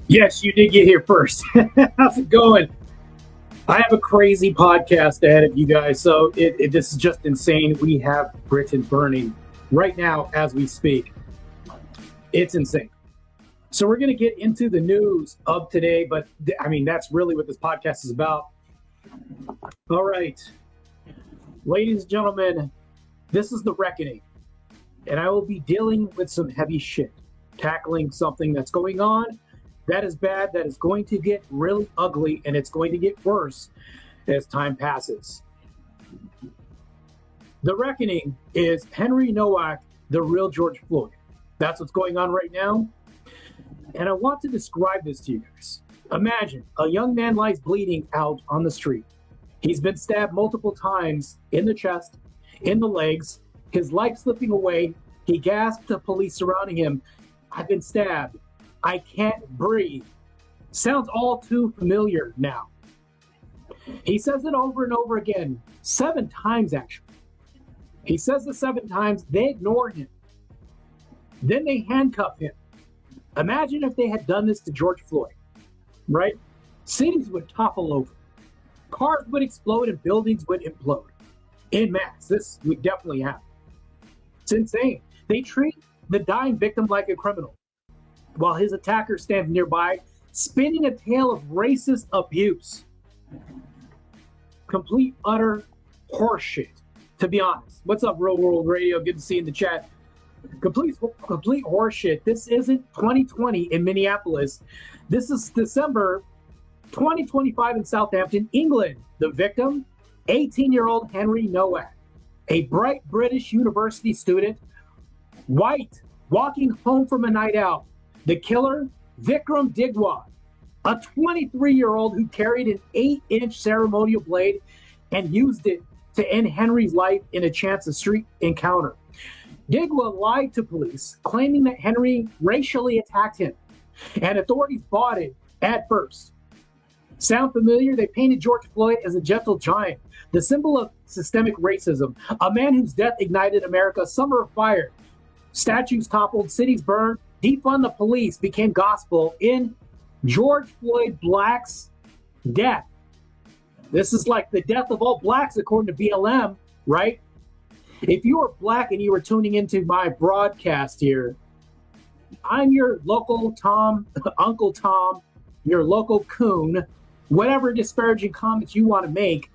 Yes, you did get here first. How's it going? I have a crazy podcast ahead of you guys, so this is just insane. We have Britain burning right now as we speak. It's insane. So we're going to get into the news of today, but that's really what this podcast is about. All right, ladies and gentlemen, this is the reckoning, and I will be dealing with some heavy shit, tackling something that's going on that is bad, that is going to get really ugly, and it's going to get worse as time passes. The reckoning is Henry Nowak, the real George Floyd. That's what's going on right now. And I want to describe this to you guys. Imagine a young man lies bleeding out on the street. He's been stabbed multiple times in the chest, in the legs, his life slipping away. He gasped to police surrounding him. I've been stabbed. I can't breathe. Sounds all too familiar now. He says it over and over again, 7 times actually. He says it 7 times, they ignore him. Then they handcuff him. Imagine if they had done this to George Floyd, right? Cities would topple over. Cars would explode and buildings would implode en masse. This would definitely happen. It's insane. They treat the dying victim like a criminal, while his attacker stands nearby, spinning a tale of racist abuse. Complete, utter horseshit, to be honest. What's up, Real World Radio? Good to see you in the chat. Complete horseshit. This isn't 2020 in Minneapolis. This is December 2025 in Southampton, England. The victim, 18-year-old Henry Nowak, a bright British university student, white, walking home from a night out. The killer, Vikram Digwa, a 23-year-old who carried an 8-inch ceremonial blade and used it to end Henry's life in a chance of street encounter. Digwa lied to police, claiming that Henry racially attacked him, and authorities bought it at first. Sound familiar? They painted George Floyd as a gentle giant, the symbol of systemic racism, a man whose death ignited America's summer of fire. Statues toppled, cities burned, defund the police became gospel in George Floyd Black's death. This is like the death of all blacks, according to BLM, right? If you are black and you are tuning into my broadcast here, I'm your local Tom, Uncle Tom, your local coon, whatever disparaging comments you want to make.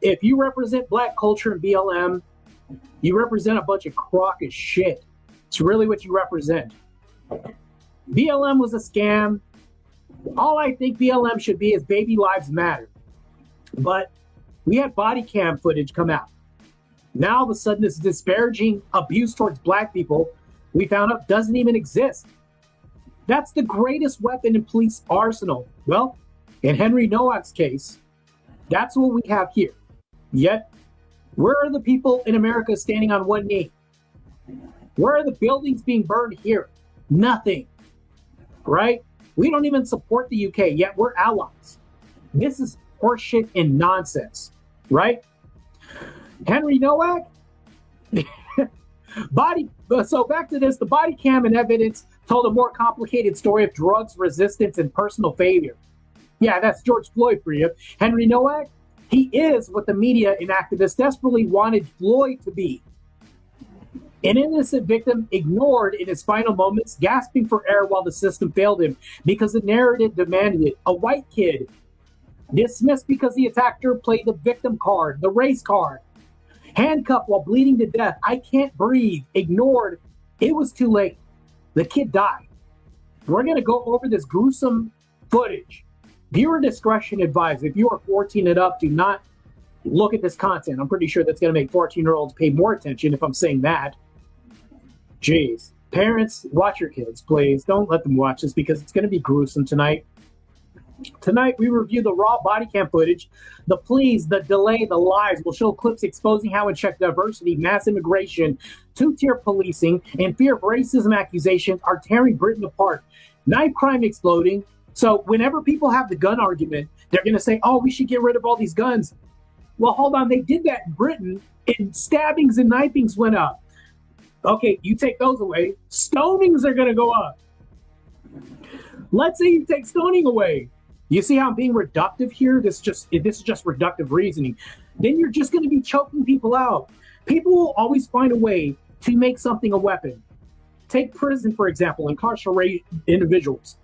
If you represent black culture and BLM, you represent a bunch of crock as shit. It's really what you represent. BLM was a scam. All I think BLM should be is baby lives matter. But we had body cam footage come out. Now all of a sudden this disparaging abuse towards black people we found out doesn't even exist. That's the greatest weapon in police arsenal. Well, in Henry Nowak's case, that's what we have here. Yet, where are the people in America standing on one knee? Where are the buildings being burned here? Nothing, right? We don't even support the UK, yet we're allies. This is horseshit and nonsense, right? Henry Nowak, so back to this, the body cam and evidence told a more complicated story of drugs resistance and personal failure. Yeah, that's George Floyd for you. Henry Nowak, he is what the media and activists desperately wanted Floyd to be. An innocent victim ignored in his final moments, gasping for air while the system failed him because the narrative demanded it. A white kid, dismissed because the attacker played the victim card, the race card. Handcuffed while bleeding to death. I can't breathe. Ignored. It was too late. The kid died. We're going to go over this gruesome footage. Viewer discretion advised. If you are 14 and up, do not look at this content. I'm pretty sure that's going to make 14-year-olds pay more attention if I'm saying that. Jeez. Parents, watch your kids, please. Don't let them watch this because it's going to be gruesome tonight. Tonight, we review the raw body cam footage, the pleas, the delay, the lies. We'll show clips exposing how unchecked diversity, mass immigration, two-tier policing, and fear of racism accusations are tearing Britain apart. Knife crime exploding. So whenever people have the gun argument, they're going to say, oh, we should get rid of all these guns. Well, hold on. They did that in Britain, and stabbings and knifings went up. Okay, you take those away. Stonings are going to go up. Let's say you take stoning away. You see how I'm being reductive here? This is just reductive reasoning. Then you're just going to be choking people out. People will always find a way to make something a weapon. Take prison, for example, incarcerate individuals.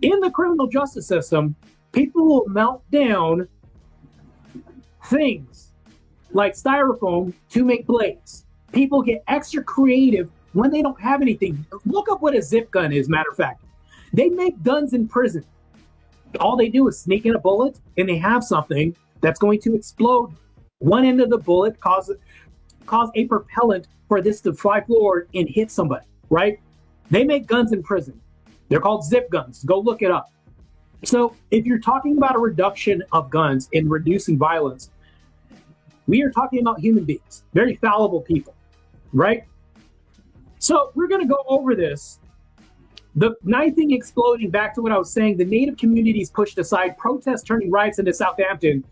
In the criminal justice system, people will melt down things like styrofoam to make blades. People get extra creative when they don't have anything. Look up what a zip gun is, matter of fact. They make guns in prison. All they do is sneak in a bullet, and they have something that's going to explode. One end of the bullet cause a propellant for this to fly forward and hit somebody, right? They make guns in prison. They're called zip guns. Go look it up. So if you're talking about a reduction of guns and reducing violence, we are talking about human beings, very fallible people, right? So we're going to go over this. The ninth thing exploding, back to what I was saying, the Native communities pushed aside, protests turning riots into Southampton,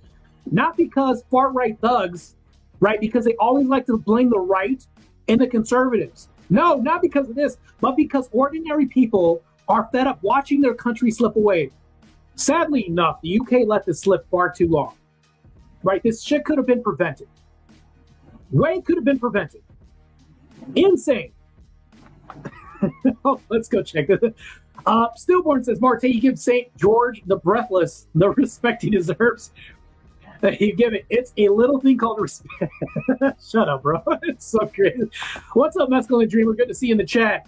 not because far-right thugs, right? Because they always like to blame the right and the conservatives. No, not because of this, but because ordinary people are fed up watching their country slip away. Sadly enough, the UK let this slip far too long, right? This shit could have been prevented. Way could have been prevented. Insane. Oh, let's go check this. Stillborn says, Marte, you give St. George the Breathless the respect he deserves. You give it. It's a little thing called respect. Shut up, bro. It's so crazy. What's up, Mescaline Dreamer? Good to see you in the chat.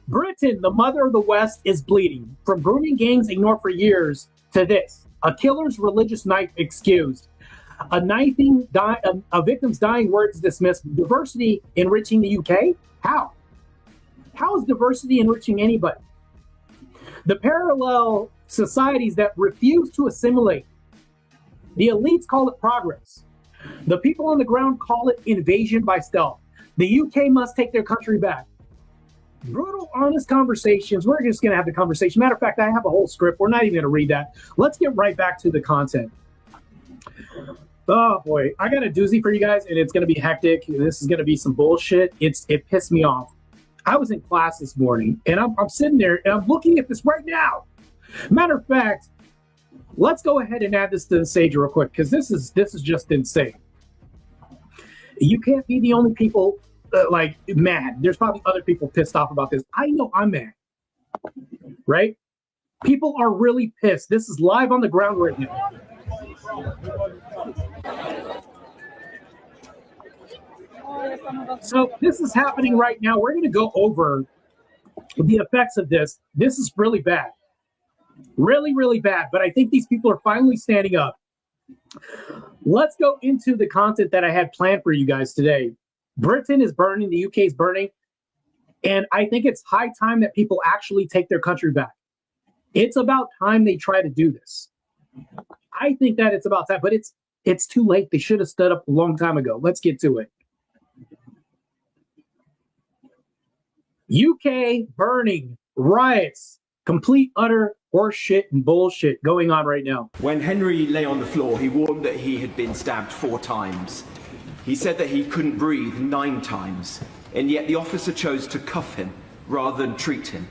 Britain, the mother of the West, is bleeding. From grooming gangs ignored for years to this. A killer's religious knife excused. A victim's dying words dismissed. Diversity enriching the UK? How? How is diversity enriching anybody? The parallel societies that refuse to assimilate. The elites call it progress. The people on the ground call it invasion by stealth. The UK must take their country back. Brutal, honest conversations. We're just going to have the conversation. Matter of fact, I have a whole script. We're not even going to read that. Let's get right back to the content. Oh, boy. I got a doozy for you guys, and it's going to be hectic. This is going to be some bullshit. It pissed me off. I was in class this morning, and I'm sitting there, and I'm looking at this right now. Matter of fact, let's go ahead and add this to the stage real quick, because this is just insane. You can't be the only people mad. There's probably other people pissed off about this. I know I'm mad, right? People are really pissed. This is live on the ground right now. So this is happening right now. We're going to go over the effects of this. This is really bad. Really, really bad. But I think these people are finally standing up. Let's go into the content that I had planned for you guys today. Britain is burning. The UK is burning. And I think it's high time that people actually take their country back. It's about time they try to do this. I think that it's about time, but it's too late. They should have stood up a long time ago. Let's get to it. UK burning, riots, complete utter horseshit and bullshit going on right now. When Henry lay on the floor, he warned that he had been stabbed 4 times. He said that he couldn't breathe 9 times, and yet the officer chose to cuff him rather than treat him.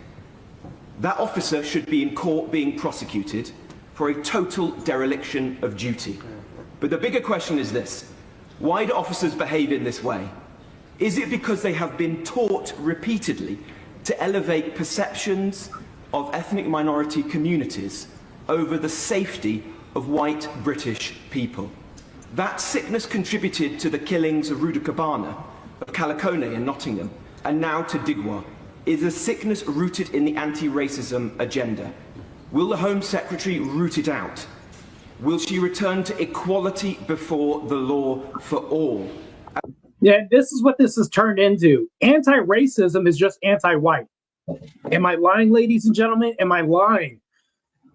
That officer should be in court being prosecuted for a total dereliction of duty. But the bigger question is this: why do officers behave in this way? Is it because they have been taught repeatedly to elevate perceptions of ethnic minority communities over the safety of white British people? That sickness contributed to the killings of Ruda Cabana, of Kalakone in Nottingham, and now to Digwa, is a sickness rooted in the anti-racism agenda. Will the Home Secretary root it out? Will she return to equality before the law for all? Yeah, this is what this has turned into. Anti-racism is just anti-white. Am I lying, ladies and gentlemen? Am I lying?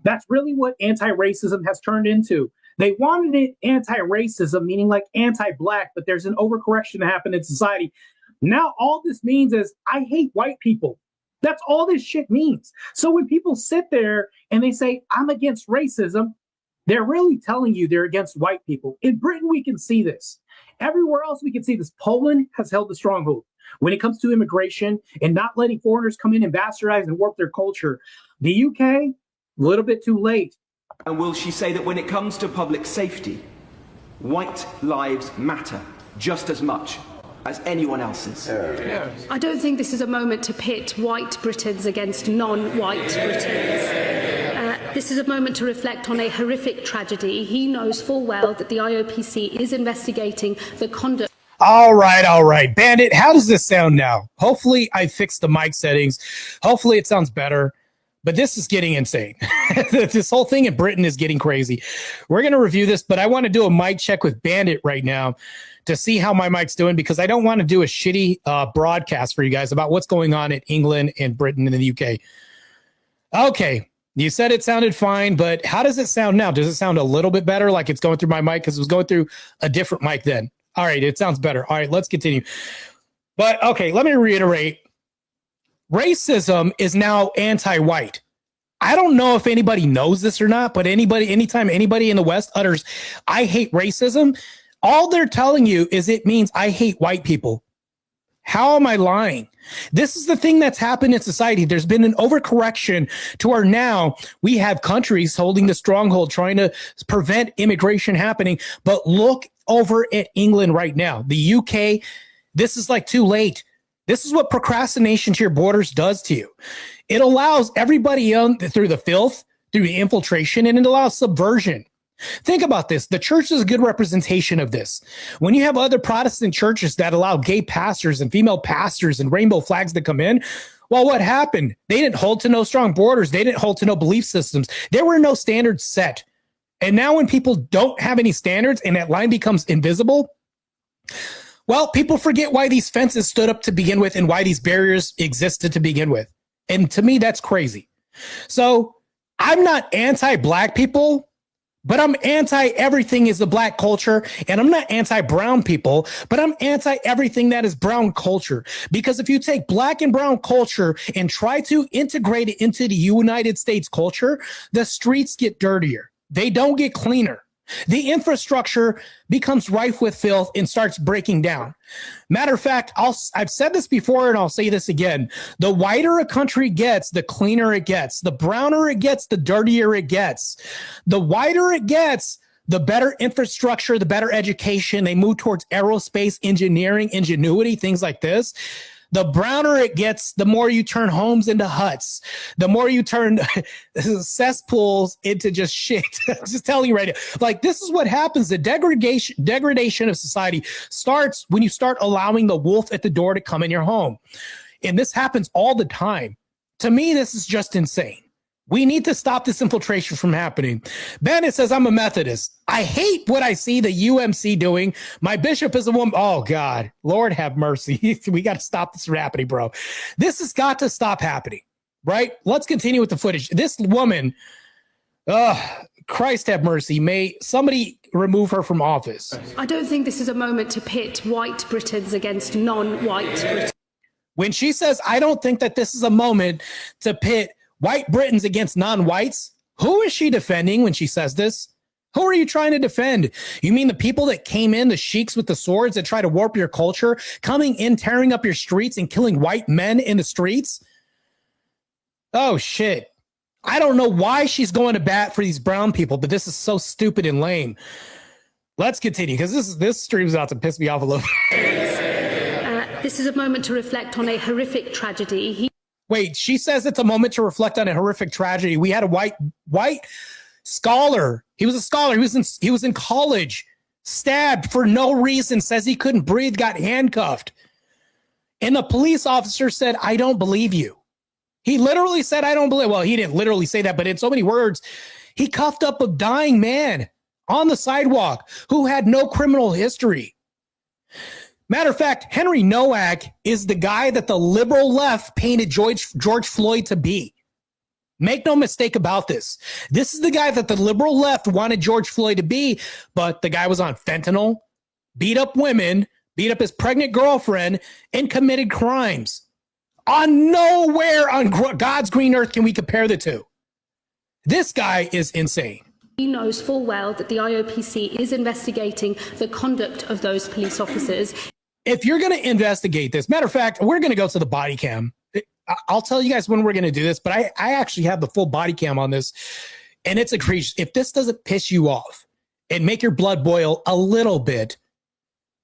That's really what anti-racism has turned into. They wanted it anti-racism, meaning like anti-black, but there's an overcorrection to happen in society. Now all this means is I hate white people. That's all this shit means. So when people sit there and they say, I'm against racism, they're really telling you they're against white people. In Britain, we can see this. Everywhere else, we can see this. Poland has held the stronghold. when it comes to immigration and not letting foreigners come in and bastardize and warp their culture. The UK, a little bit too late. And will she say that when it comes to public safety, white lives matter just as much as anyone else's? I don't think this is a moment to pit white Britons against non-white Britons. This is a moment to reflect on a horrific tragedy. He knows full well that the IOPC is investigating the conduct. All right. Bandit, how does this sound now? Hopefully I fixed the mic settings. Hopefully it sounds better. But this is getting insane. This whole thing in Britain is getting crazy. We're going to review this, but I want to do a mic check with Bandit right now to see how my mic's doing, because I don't want to do a shitty broadcast for you guys about what's going on in England and Britain and the UK. Okay. You said it sounded fine, but how does it sound now? Does it sound a little bit better, like it's going through my mic? Because it was going through a different mic then. All right, it sounds better. All right, let's continue. But, okay, let me reiterate. Racism is now anti-white. I don't know if anybody knows this or not, but anytime anybody in the West utters, I hate racism, all they're telling you is it means I hate white people. How am I lying? This is the thing that's happened in society. There's been an overcorrection to where now we have countries holding the stronghold, trying to prevent immigration happening. But look over at England right now. The UK, this is like too late. This is what procrastination to your borders does to you. It allows everybody on through the filth, through the infiltration, and it allows subversion. Think about this. The church is a good representation of this. When you have other Protestant churches that allow gay pastors and female pastors and rainbow flags to come in, well, what happened? They didn't hold to no strong borders. They didn't hold to no belief systems. There were no standards set. And now when people don't have any standards and that line becomes invisible, well, people forget why these fences stood up to begin with and why these barriers existed to begin with. And to me, that's crazy. So I'm not anti-black people, but I'm anti-everything is the black culture, and I'm not anti-brown people, but I'm anti-everything that is brown culture. Because if you take black and brown culture and try to integrate it into the United States culture, the streets get dirtier. They don't get cleaner. The infrastructure becomes rife with filth and starts breaking down. Matter of fact, I've said this before and I'll say this again. The whiter a country gets, the cleaner it gets. The browner it gets, the dirtier it gets. The whiter it gets, the better infrastructure, the better education. They move towards aerospace, engineering, ingenuity, things like this. The browner it gets, the more you turn homes into huts, the more you turn cesspools into just shit. I'm just telling you right now. Like, this is what happens. The degradation of society starts when you start allowing the wolf at the door to come in your home. And this happens all the time. To me, this is just insane. We need to stop this infiltration from happening. Bandit says, I'm a Methodist. I hate what I see the UMC doing. My bishop is a woman. Oh, God. Lord have mercy. We got to stop this from happening, bro. This has got to stop happening, right? Let's continue with the footage. This woman, Christ have mercy. May somebody remove her from office. I don't think this is a moment to pit white Britons against non-white Britons. When she says, I don't think that this is a moment to pit white Britons against non-whites, who is she defending when she says this? Who are you trying to defend? You mean the people that came in, the sheiks with the swords that try to warp your culture, coming in, tearing up your streets and killing white men in the streets? Oh, shit. I don't know why she's going to bat for these brown people, but this is so stupid and lame. Let's continue, because this stream's about to piss me off a little. This is a moment to reflect on a horrific tragedy. Wait, she says it's a moment to reflect on a horrific tragedy. We had a white scholar. He was a scholar. He was in college, stabbed for no reason, says he couldn't breathe, got handcuffed. And the police officer said, I don't believe you. He literally said, I don't believe. Well, he didn't literally say that, but in so many words, he cuffed up a dying man on the sidewalk who had no criminal history. Matter of fact, Henry Nowak is the guy that the liberal left painted George Floyd to be. Make no mistake about this. This is the guy that the liberal left wanted George Floyd to be, but the guy was on fentanyl, beat up women, beat up his pregnant girlfriend, and committed crimes. On nowhere on God's green earth can we compare the two. This guy is insane. He knows full well that the IOPC is investigating the conduct of those police officers. if you're going to investigate this, matter of fact, we're going to go to the body cam. I'll tell you guys when we're going to do this, but I actually have the full body cam on this, and it's egregious. If this doesn't piss you off and make your blood boil a little bit,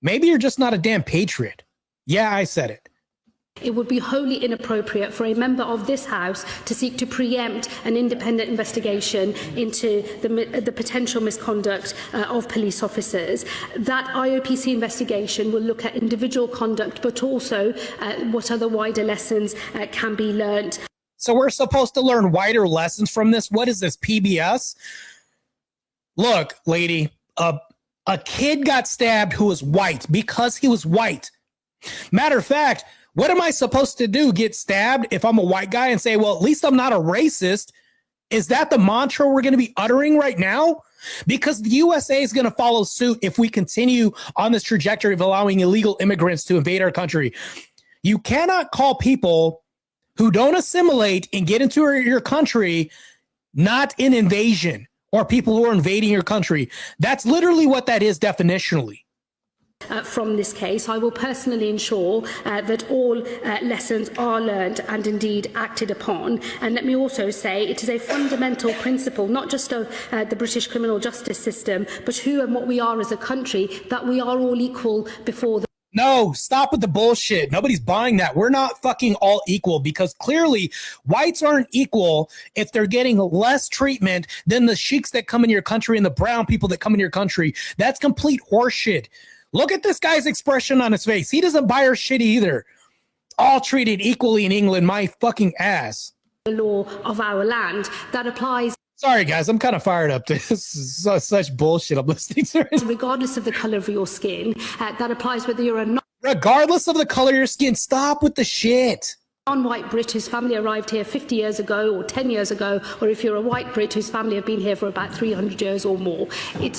maybe you're just not a damn patriot. Yeah, I said it. It would be wholly inappropriate for a member of this House to seek to preempt an independent investigation into the potential misconduct of police officers. That IOPC investigation will look at individual conduct, but also what other wider lessons can be learnt. So we're supposed to learn wider lessons from this? What is this, PBS? Look, lady, a kid got stabbed who was white because he was white. Matter of fact, what am I supposed to do? Get stabbed if I'm a white guy and say, well, at least I'm not a racist? Is that the mantra we're going to be uttering right now? Because the USA is going to follow suit if we continue on this trajectory of allowing illegal immigrants to invade our country. You cannot call people who don't assimilate and get into your country not an invasion, or people who are invading your country. That's literally what that is definitionally. From this case, I will personally ensure that all lessons are learned and indeed acted upon. And let me also say it is a fundamental principle, not just of the British criminal justice system, but who and what we are as a country, that we are all equal before the No, stop with the bullshit. Nobody's buying that. We're not fucking all equal, because clearly whites aren't equal if they're getting less treatment than the sheiks that come in your country and the brown people that come in your country. That's complete horseshit. Look at this guy's expression on his face. He doesn't buy our shit either. All treated equally in England, my fucking ass. The law of our land that applies. Sorry, guys, I'm kind of fired up. This is such bullshit I'm listening to. Regardless of the color of your skin, that applies whether you're a Regardless of the color of your skin, stop with the shit. non-white Brit whose family arrived here 50 years ago or 10 years ago, or if you're a white Brit whose family have been here for about 300 years or more.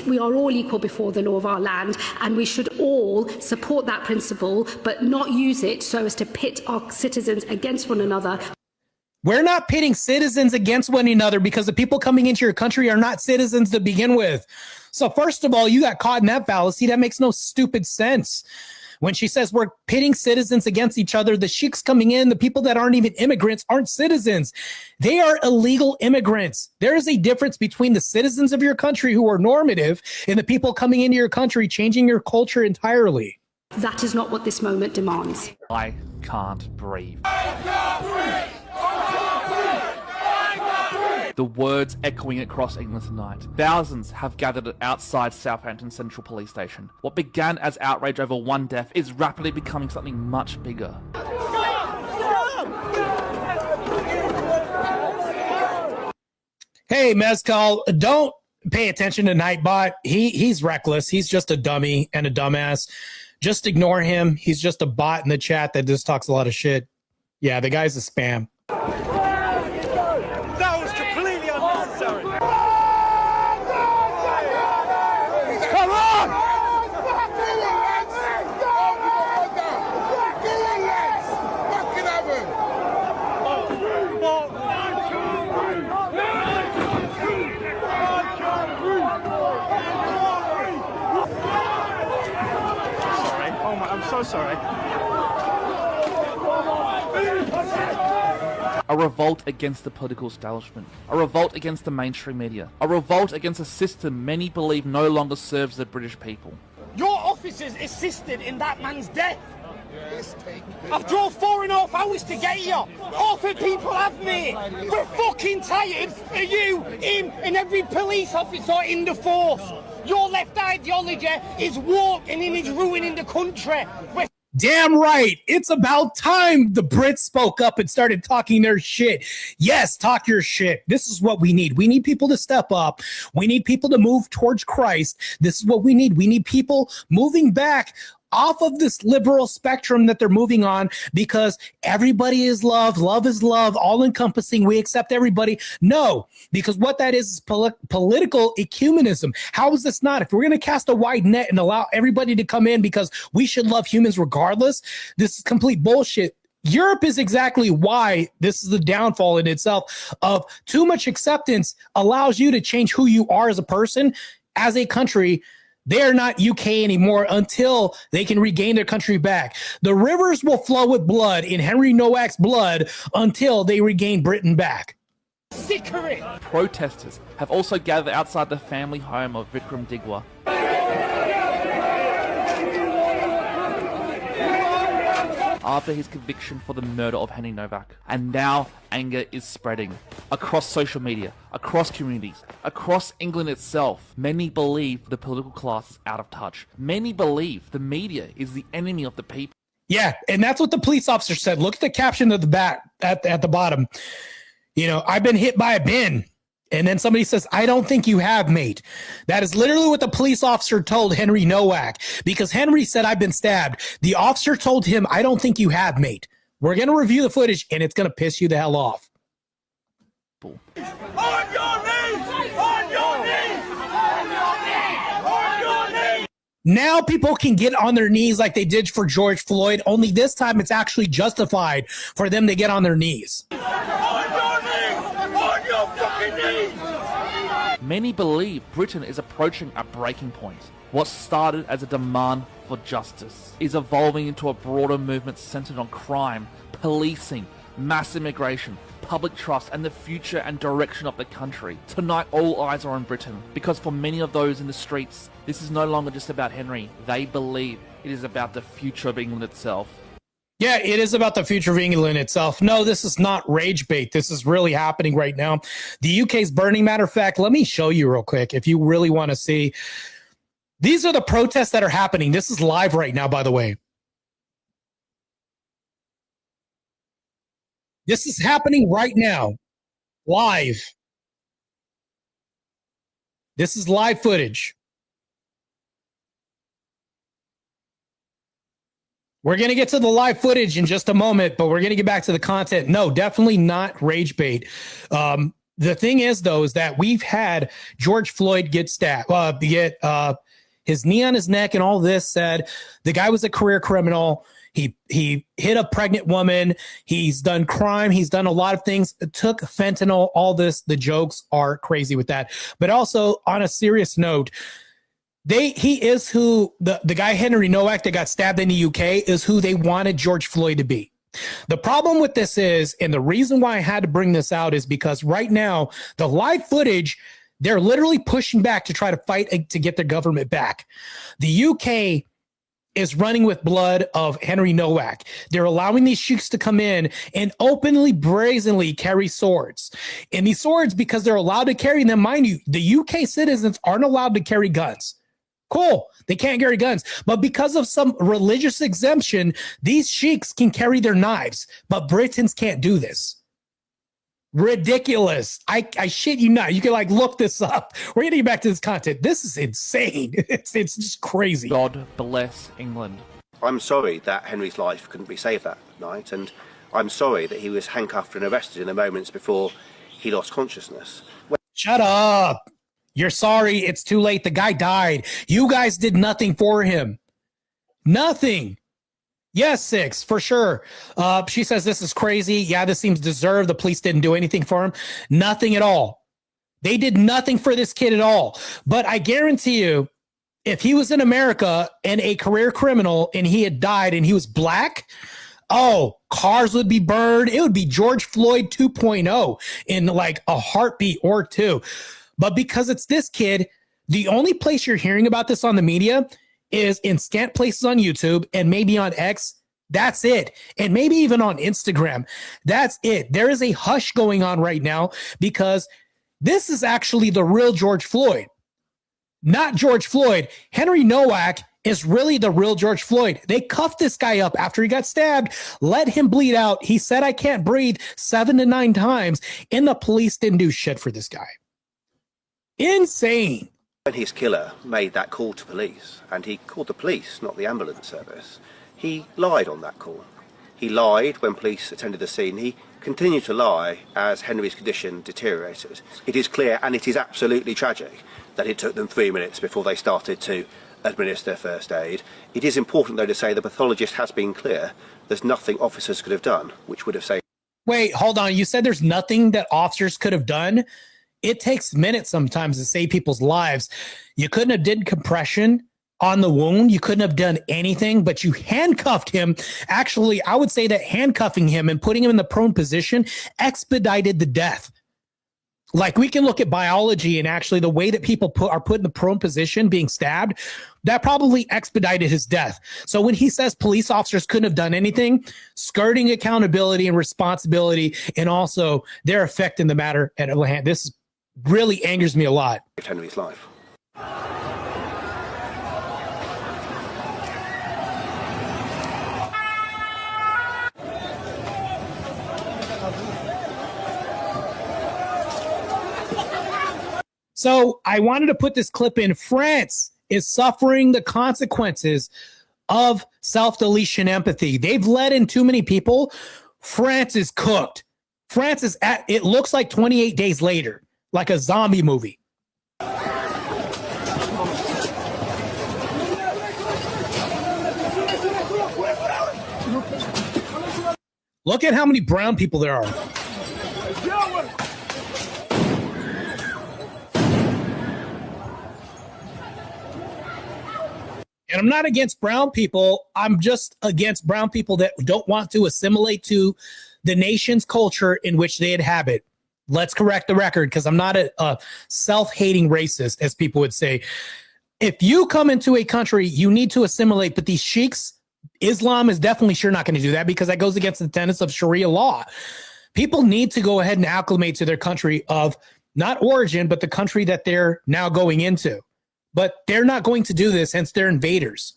We are all equal before the law of our land, and we should all support that principle, but not use it so as to pit our citizens against one another. We're not pitting citizens against one another, because the people coming into your country are not citizens to begin with. So first of all, you got caught in that fallacy. That makes no stupid sense. When she says we're pitting citizens against each other, the sheiks coming in, the people that aren't even immigrants, aren't citizens. They are illegal immigrants. There is a difference between the citizens of your country who are normative and the people coming into your country changing your culture entirely. That is not what this moment demands. I can't breathe. The words echoing across England tonight. Thousands have gathered outside Southampton Central Police Station. What began as outrage over one death is rapidly becoming something much bigger. Hey, Mezcal, don't pay attention to Nightbot. He's reckless. He's just a dummy and a dumbass. Just ignore him. He's just a bot in the chat that just talks a lot of shit. Yeah, the guy's a spam. So sorry. A revolt against the political establishment. A revolt against the mainstream media. A revolt against a system many believe no longer serves the British people. Your officers assisted in that man's death. I've drove 4.5 hours to get here. Half the people have, mate. We're fucking tired of you, him, and every police officer in the force. Your left ideology is woke and it is ruining the country. Damn right. It's about time the Brits spoke up and started talking their shit. Yes, talk your shit. This is what we need. We need people to step up. We need people to move towards Christ. This is what we need. We need people moving back off of this liberal spectrum that they're moving on, because everybody is love. Love is love, all encompassing. We accept everybody. No, because what that is political ecumenism. How is this not? If we're going to cast a wide net and allow everybody to come in because we should love humans regardless, this is complete bullshit. Europe is exactly why this is the downfall in itself of too much acceptance allows you to change who you are as a person, as a country. They are not UK anymore until they can regain their country back. The rivers will flow with blood in Henry Nowak's blood until they regain Britain back. Sick of it. Protesters have also gathered outside the family home of Vikram Digwa. After his conviction for the murder of Henry Nowak. And now anger is spreading across social media, across communities, across England itself. Many believe the political class is out of touch. Many believe the media is the enemy of the people. Yeah, and that's what the police officer said. Look at the caption at the back, at the bottom. You know, I've been hit by a bin. And then somebody says, I don't think you have, mate. That is literally what the police officer told Henry Nowak, because Henry said, I've been stabbed. The officer told him, I don't think you have, mate. We're going to review the footage, and it's going to piss you the hell off. On your knees! On your knees! On your knees! Now people can get on their knees like they did for George Floyd, only this time it's actually justified for them to get on their knees. Many believe Britain is approaching a breaking point. What started as a demand for justice is evolving into a broader movement centered on crime, policing, mass immigration, public trust, and the future and direction of the country. Tonight, all eyes are on Britain, because for many of those in the streets, this is no longer just about Henry. They believe it is about the future of England itself. Yeah, it is about the future of England itself. No, this is not rage bait. This is really happening right now. The UK's burning. Matter of fact, let me show you real quick if you really want to see. These are the protests that are happening. This is live right now, by the way. This is happening right now. Live. This is live footage. We're going to get to the live footage in just a moment, but we're going to get back to the content. No, definitely not rage bait. The thing is, though, is that we've had George Floyd get stabbed, his knee on his neck and all this said. The guy was a career criminal. He hit a pregnant woman. He's done crime. He's done a lot of things. It took fentanyl, all this. The jokes are crazy with that. But also, on a serious note, he is who the guy Henry Nowak that got stabbed in the UK is who they wanted George Floyd to be. The problem with this is, and the reason why I had to bring this out is because right now, the live footage, they're literally pushing back to try to fight to get their government back. The UK is running with blood of Henry Nowak. They're allowing these sheiks to come in and openly, brazenly carry swords. And these swords, because they're allowed to carry them, mind you, the UK citizens aren't allowed to carry guns. Cool. They can't carry guns. But because of some religious exemption, these sheiks can carry their knives. But Britons can't do this. Ridiculous. I shit you not. You can look this up. We're going to get back to this content. This is insane. It's just crazy. God bless England. I'm sorry that Henry's life couldn't be saved that night. And I'm sorry that he was handcuffed and arrested in the moments before he lost consciousness. Shut up. You're sorry. It's too late. The guy died. You guys did nothing for him. Nothing. Yes, 6, for sure. She says this is crazy. Yeah, this seems deserved. The police didn't do anything for him. Nothing at all. They did nothing for this kid at all. But I guarantee you, if he was in America and a career criminal and he had died and he was black, cars would be burned. It would be George Floyd 2.0 in a heartbeat or two. But because it's this kid, the only place you're hearing about this on the media is in scant places on YouTube and maybe on X. That's it. And maybe even on Instagram. That's it. There is a hush going on right now because this is actually the real George Floyd. Not George Floyd. Henry Nowak is really the real George Floyd. They cuffed this guy up after he got stabbed, let him bleed out. He said, I can't breathe 7 to 9 times. And the police didn't do shit for this guy. Insane. When his killer made that call to police, and he called the police, not the ambulance service, he lied on that call. He lied when police attended the scene. He continued to lie as Henry's condition deteriorated. It is clear, and it is absolutely tragic, that it took them 3 minutes before they started to administer first aid. It is important, though, to say the pathologist has been clear. There's nothing officers could have done which would have saved. Wait, hold on. You said there's nothing that officers could have done? it takes minutes sometimes to save people's lives. You couldn't have did compression on the wound. You couldn't have done anything, but you handcuffed him. Actually, I would say that handcuffing him and putting him in the prone position expedited the death. Like, we can look at biology, and actually the way that people are put in the prone position, being stabbed, that probably expedited his death. So when he says police officers couldn't have done anything, skirting accountability and responsibility, and also their effect in the matter at hand, this really angers me a lot. Henry's life. So I wanted to put this clip in. France is suffering the consequences of self-deletion empathy. They've let in too many people. France is cooked. France is at, it looks like 28 days later, like a zombie movie. Look at how many brown people there are. And I'm not against brown people. I'm just against brown people that don't want to assimilate to the nation's culture in which they inhabit. Let's correct the record, because I'm not a self-hating racist, as people would say. If you come into a country, you need to assimilate. But these sheiks, Islam is definitely sure not going to do that, because that goes against the tenets of Sharia law. People need to go ahead and acclimate to their country of not origin, but the country that they're now going into. But they're not going to do this, hence they're invaders.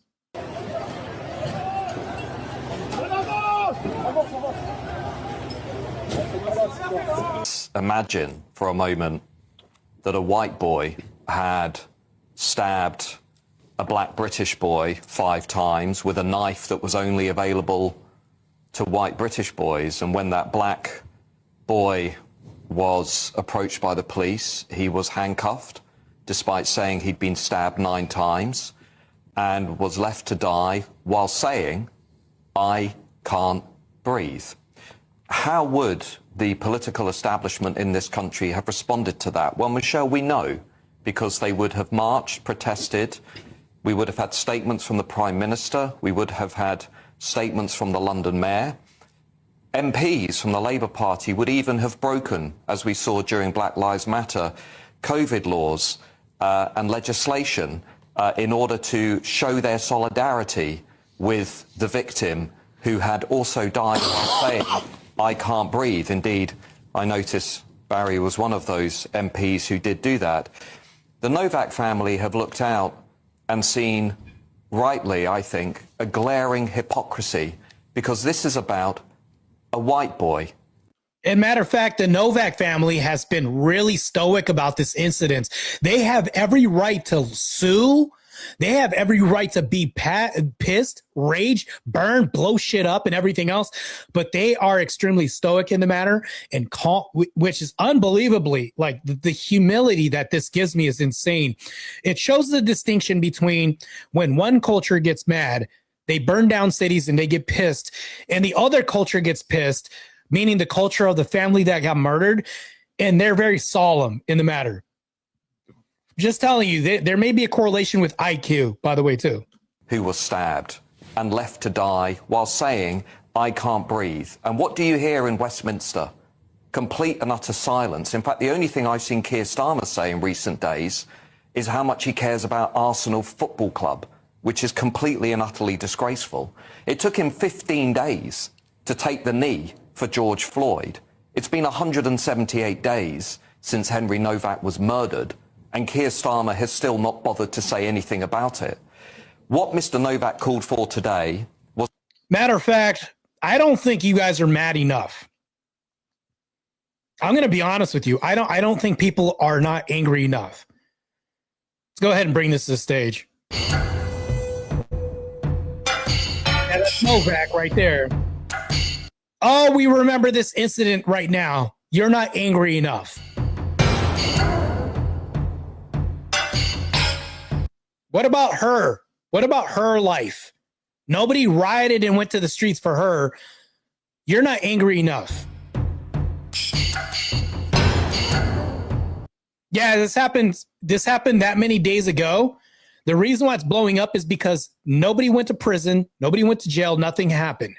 Imagine for a moment that a white boy had stabbed a black British boy 5 times with a knife that was only available to white British boys. And when that black boy was approached by the police, he was handcuffed, despite saying he'd been stabbed 9 times, and was left to die while saying, "I can't breathe." How would the political establishment in this country have responded to that? Well, Michelle, we know, because they would have marched, protested. We would have had statements from the Prime Minister. We would have had statements from the London Mayor. MPs from the Labour Party would even have broken, as we saw during Black Lives Matter, COVID laws and legislation in order to show their solidarity with the victim, who had also died while saying, "I can't breathe." Indeed, I notice Barry was one of those MPs who did do that. The Novak family have looked out and seen, rightly, I think, a glaring hypocrisy, because this is about a white boy. And matter of fact, the Novak family has been really stoic about this incident. They have every right to sue. They have every right to be pissed, rage, burn, blow shit up and everything else. But they are extremely stoic in the matter, and calm, which is unbelievably, like, the humility that this gives me is insane. It shows the distinction between when one culture gets mad, they burn down cities and they get pissed, and the other culture gets pissed, meaning the culture of the family that got murdered, and they're very solemn in the matter. Just telling you, there may be a correlation with IQ, by the way, too. Who was stabbed and left to die while saying, "I can't breathe." And what do you hear in Westminster? Complete and utter silence. In fact, the only thing I've seen Keir Starmer say in recent days is how much he cares about Arsenal Football Club, which is completely and utterly disgraceful. It took him 15 days to take the knee for George Floyd. It's been 178 days since Henry Novak was murdered, and Keir Starmer has still not bothered to say anything about it. What Mr. Novak called for today was... Matter of fact, I don't think you guys are mad enough. I'm going to be honest with you. I don't think people are not angry enough. Let's go ahead and bring this to the stage. Yeah, that's Novak right there. Oh, we remember this incident right now. You're not angry enough. What about her? What about her life? Nobody rioted and went to the streets for her. You're not angry enough. Yeah, this happened that many days ago. The reason why it's blowing up is because nobody went to prison, nobody went to jail, nothing happened.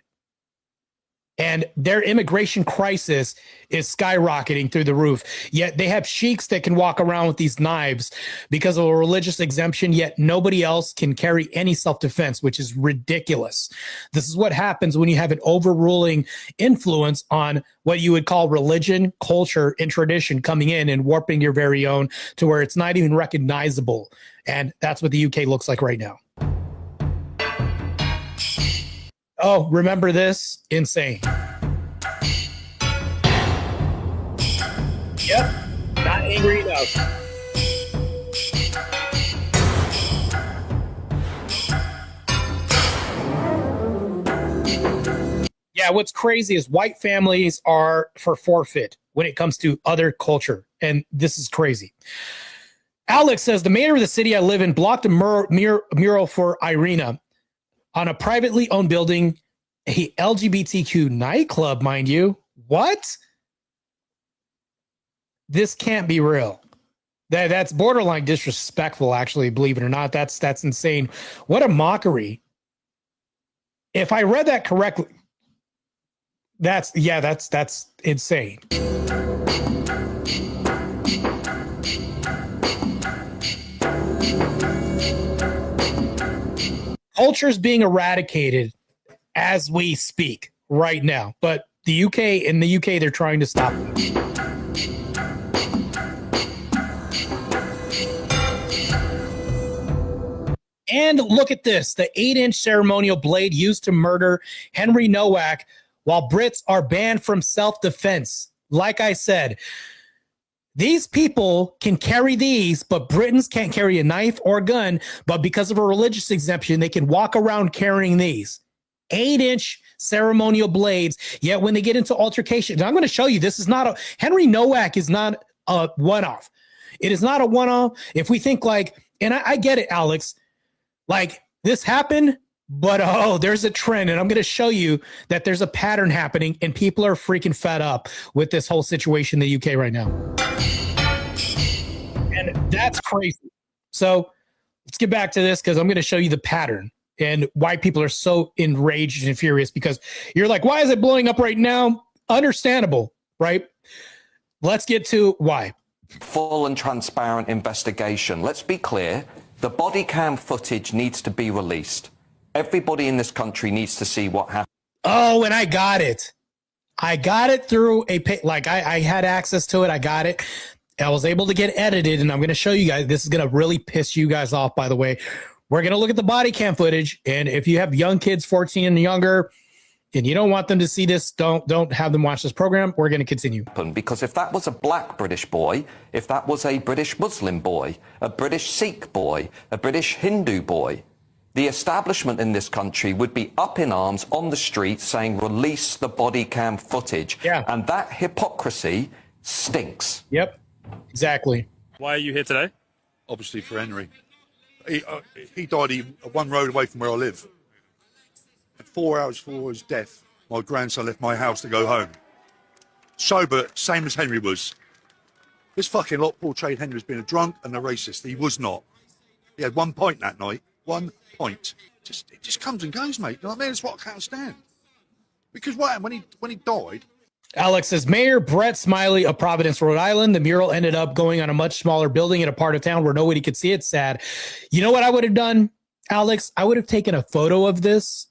And their immigration crisis is skyrocketing through the roof. Yet they have sheiks that can walk around with these knives because of a religious exemption, yet nobody else can carry any self-defense, which is ridiculous. This is what happens when you have an overruling influence on what you would call religion, culture, and tradition coming in and warping your very own to where it's not even recognizable. And that's what the UK looks like right now. Oh, remember this? Insane. Yep, not angry enough. Yeah, what's crazy is white families are for forfeit when it comes to other culture. And this is crazy. Alex says, the mayor of the city I live in blocked a mural for Irina on a privately owned building, a LGBTQ nightclub, mind you. What? This can't be real. That's borderline disrespectful, actually, believe it or not. That's insane. What a mockery. If I read that correctly, that's insane. Culture is being eradicated as we speak right now, but in the UK, they're trying to stop it. And look at this, the 8-inch ceremonial blade used to murder Henry Nowak while Brits are banned from self-defense. Like I said, these people can carry these, but Britons can't carry a knife or a gun. But because of a religious exemption, they can walk around carrying these 8-inch ceremonial blades. Yet when they get into altercations, I'm going to show you, this is not Henry Nowak is not a one-off. It is not a one-off. If we think like, and I get it, Alex, like this happened, but there's a trend. And I'm going to show you that there's a pattern happening and people are freaking fed up with this whole situation in the UK right now. And that's crazy. So let's get back to this because I'm going to show you the pattern and why people are so enraged and furious, because you're like, why is it blowing up right now? Understandable, right? Let's get to why. Full and transparent investigation. Let's be clear. The body cam footage needs to be released. Everybody in this country needs to see what happened. Oh, and I got it. I got it through I had access to it. I got it. I was able to get edited, and I'm going to show you guys. This is going to really piss you guys off, by the way. We're going to look at the body cam footage, and if you have young kids, 14 and younger, and you don't want them to see this, don't have them watch this program. We're going to continue. Because if that was a black British boy, if that was a British Muslim boy, a British Sikh boy, a British Hindu boy, the establishment in this country would be up in arms on the street saying, release the body cam footage. Yeah. And that hypocrisy stinks. Yep, exactly. Why are you here today? Obviously for Henry. He died one road away from where I live. And 4 hours before his death, my grandson left my house to go home. Sober, same as Henry was. This fucking lot portrayed Henry as being a drunk and a racist. He was not. He had 1 point that night. 1 point. It just comes and goes, mate. You know what I mean? It's what I can't stand. Because what happened when he died? Alex says, Mayor Brett Smiley of Providence, Rhode Island. The mural ended up going on a much smaller building in a part of town where nobody could see it. Sad. You know what I would have done, Alex? I would have taken a photo of this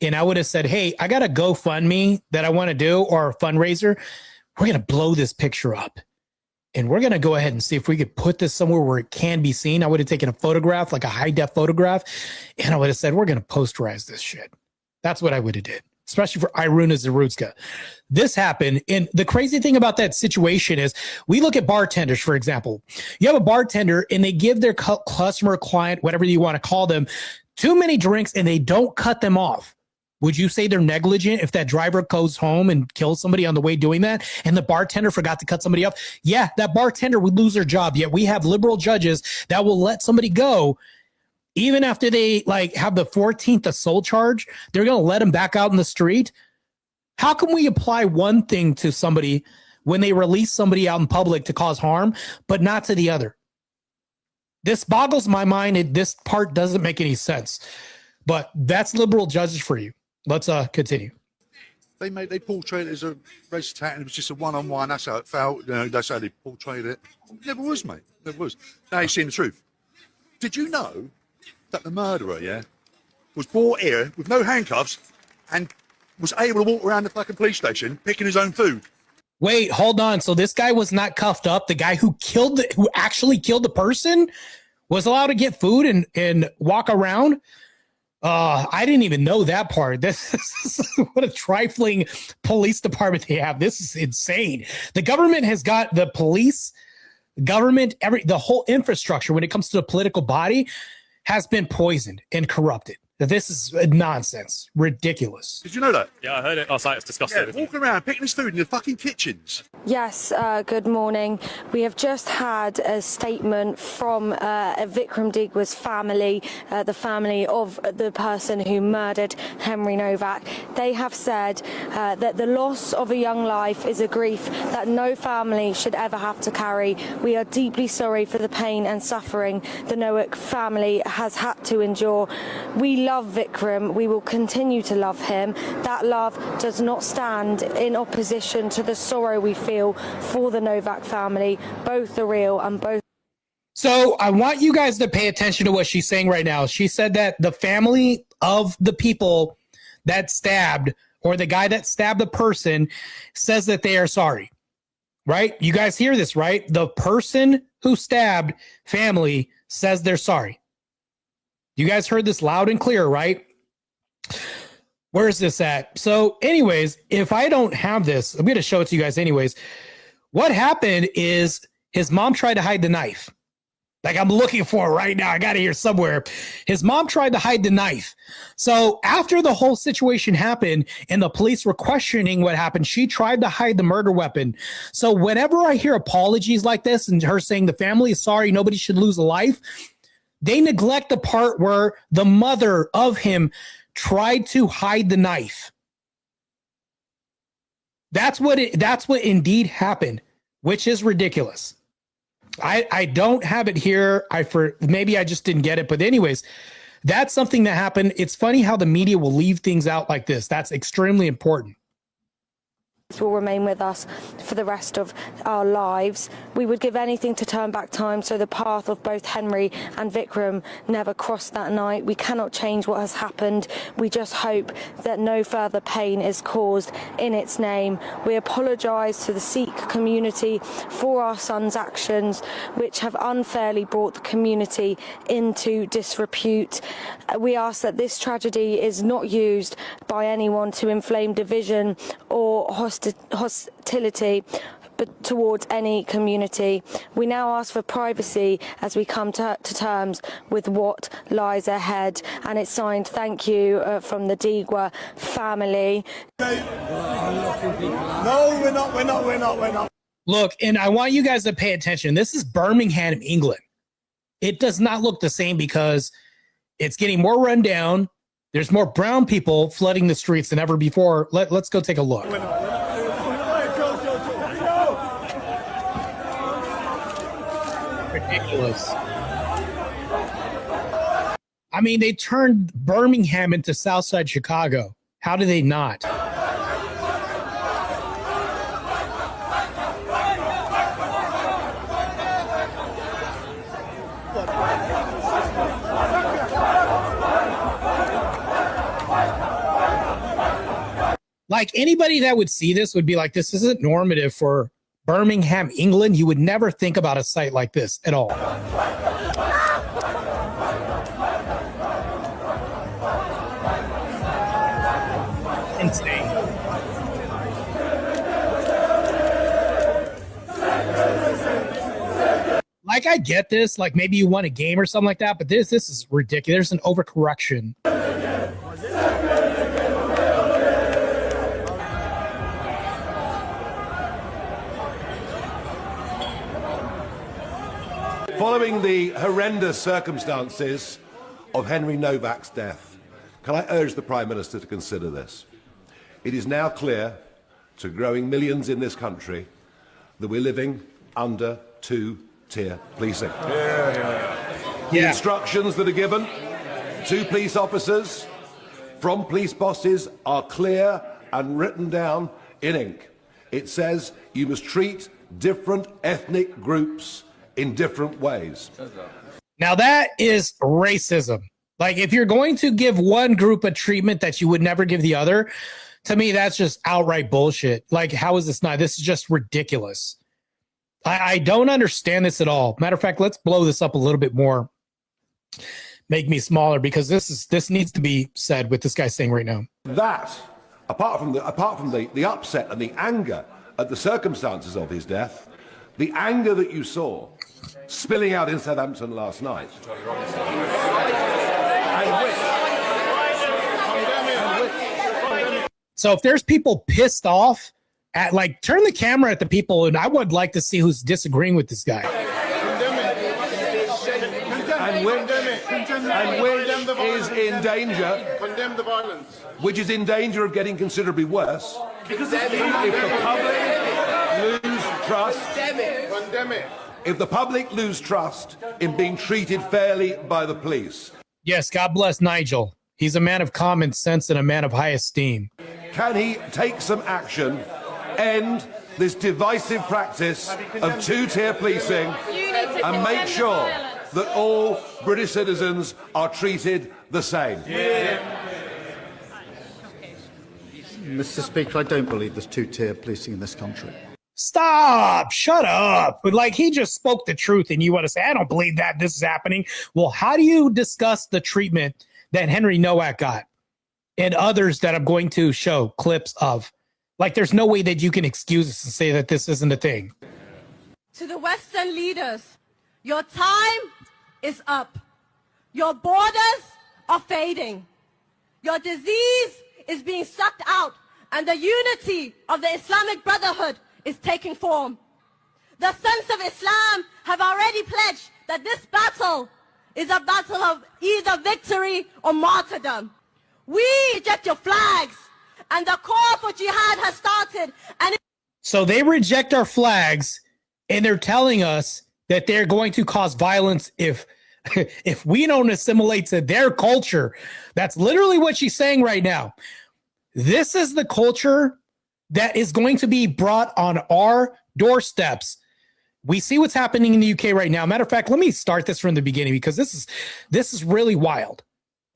and I would have said, hey, I got a GoFundMe that I want to do, or a fundraiser. We're going to blow this picture up. And we're going to go ahead and see if we could put this somewhere where it can be seen. I would have taken a photograph, like a high-def photograph, and I would have said, we're going to posterize this shit. That's what I would have did, especially for Irina Zarutska. This happened, and the crazy thing about that situation is we look at bartenders, for example. You have a bartender, and they give their customer, client, whatever you want to call them, too many drinks, and they don't cut them off. Would you say they're negligent if that driver goes home and kills somebody on the way doing that and the bartender forgot to cut somebody off? Yeah, that bartender would lose their job. Yet we have liberal judges that will let somebody go even after they have the 14th assault charge. They're going to let them back out in the street. How can we apply one thing to somebody when they release somebody out in public to cause harm, but not to the other. This boggles my mind. This part doesn't make any sense, but that's liberal justice for you. Let's continue. They portrayed it as a race attack, and it was just a one-on-one. That's how it felt. You know, that's how they portrayed it. It never was, mate. Never was. Now you've seen the truth. Did you know that the murderer, was brought here with no handcuffs and was able to walk around the fucking police station picking his own food? Wait, hold on. So this guy was not cuffed up. The guy who actually killed the person was allowed to get food and walk around. I didn't even know that part. This is what a trifling police department they have. This is insane. The government has got the police, government, the whole infrastructure when it comes to the political body has been poisoned and corrupted. This is nonsense. Ridiculous. Did you know that? Yeah, I heard it. It's disgusting. Yeah, walking around picking his food in the fucking kitchens. Yes, good morning. We have just had a statement from Vikram Digwa's family, the family of the person who murdered Henry Novak. They have said that the loss of a young life is a grief that no family should ever have to carry. We are deeply sorry for the pain and suffering the Novak family has had to endure. We love Vikram. We will continue to love him. That love does not stand in opposition to the sorrow we feel for the Novak family. Both are real and both. So I want you guys to pay attention to what she's saying right now. She said that the family of the people that stabbed, or the guy that stabbed the person, says that they are sorry. Right? You guys hear this, right? The person who stabbed family says they're sorry. You guys heard this loud and clear, right? Where is this at? So anyways, if I don't have this, I'm going to show it to you guys anyways. What happened is his mom tried to hide the knife. Like, I'm looking for it right now. I got it here somewhere. His mom tried to hide the knife. So after the whole situation happened and the police were questioning what happened, she tried to hide the murder weapon. So whenever I hear apologies like this and her saying the family is sorry, nobody should lose a life, they neglect the part where the mother of him tried to hide the knife. That's what indeed happened, which is ridiculous. I don't have it here. Maybe I just didn't get it. But anyways, that's something that happened. It's funny how the media will leave things out like this. That's extremely important. Will remain with us for the rest of our lives. We would give anything to turn back time so the path of both Henry and Vikram never crossed that night. We cannot change what has happened. We just hope that no further pain is caused in its name. We apologise to the Sikh community for our son's actions, which have unfairly brought the community into disrepute. We ask that this tragedy is not used by anyone to inflame division or hostility towards any community. We now ask for privacy as we come to terms with what lies ahead. And it's signed, thank you, from the Digwa family. No, we're not. Look, and I want you guys to pay attention. This is Birmingham, England. It does not look the same because it's getting more run down. There's more brown people flooding the streets than ever before. Let's go take a look. Ridiculous. I mean, they turned Birmingham into Southside Chicago. How do they not? Like, anybody that would see this would be like, this isn't normative for Birmingham, England. You would never think about a site like this at all. Insane. Like, I get this, like maybe you won a game or something like that, but this is ridiculous. There's an overcorrection. Following the horrendous circumstances of Henry Novak's death, can I urge the Prime Minister to consider this? It is now clear to growing millions in this country that we're living under two-tier policing. The Yeah. instructions that are given to police officers from police bosses are clear and written down in ink. It says you must treat different ethnic groups in different ways. Now that is racism. Like if you're going to give one group a treatment that you would never give the other, to me, that's just outright bullshit. Like, how is this not? This is just ridiculous. I don't understand this at all. Matter of fact, let's blow this up a little bit more. Make me smaller, because this needs to be said with this guy saying right now. That, apart from the upset and the anger at the circumstances of his death, the anger that you saw spilling out in Southampton last night, So if there's people pissed off at, like, turn the camera at the people, and I would like to see who's disagreeing with this guy. and which is in danger, Condemn the violence. which is in danger of getting considerably worse, because if the public lose trust, Condemn it. if the public lose trust in being treated fairly by the police. Yes, God bless Nigel. He's a man of common sense and a man of high esteem. Can he take some action, end this divisive practice of two-tier policing, and make sure that all British citizens are treated the same? Mr. Speaker, I don't believe there's two-tier policing in this country. Stop! Shut up! But like, he just spoke the truth, and you want to say, I don't believe that this is happening. Well, how do you discuss the treatment that Henry Nowak got and others that I'm going to show clips of? Like, there's no way that you can excuse us and say that this isn't a thing. To the Western leaders, your time is up. Your borders are fading. Your disease is being sucked out, and the unity of the Islamic Brotherhood is taking form. The Sons of Islam have already pledged that this battle is a battle of either victory or martyrdom. We reject your flags, and the call for jihad has started. And So they reject our flags, and they're telling us that they're going to cause violence if we don't assimilate to their culture. That's literally what she's saying right now. This is the culture that is going to be brought on our doorsteps. We see what's happening in the UK right now. Matter of fact, let me start this from the beginning, because this is really wild.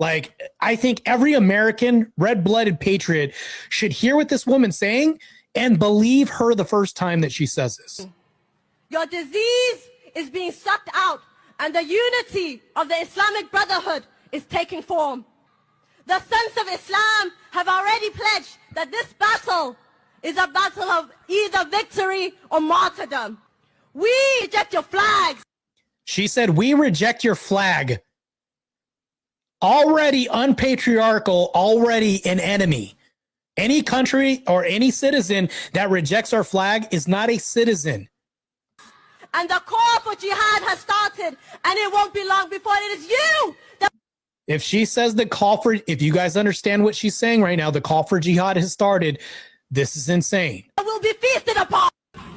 Like, I think every American red-blooded patriot should hear what this woman's saying and believe her the first time that she says this. your disease is being sucked out, and the unity of the Islamic Brotherhood is taking form. The Sons of Islam have already pledged that this battle is a battle of either victory or martyrdom. We reject your flags. She said, we reject your flag. Already unpatriarchal, already an enemy. Any country or any citizen that rejects our flag is not a citizen. And the call for jihad has started, and it won't be long before it is you that... If she says the call for, if you guys understand what she's saying right now, the call for jihad has started, this is insane. will be feasted upon.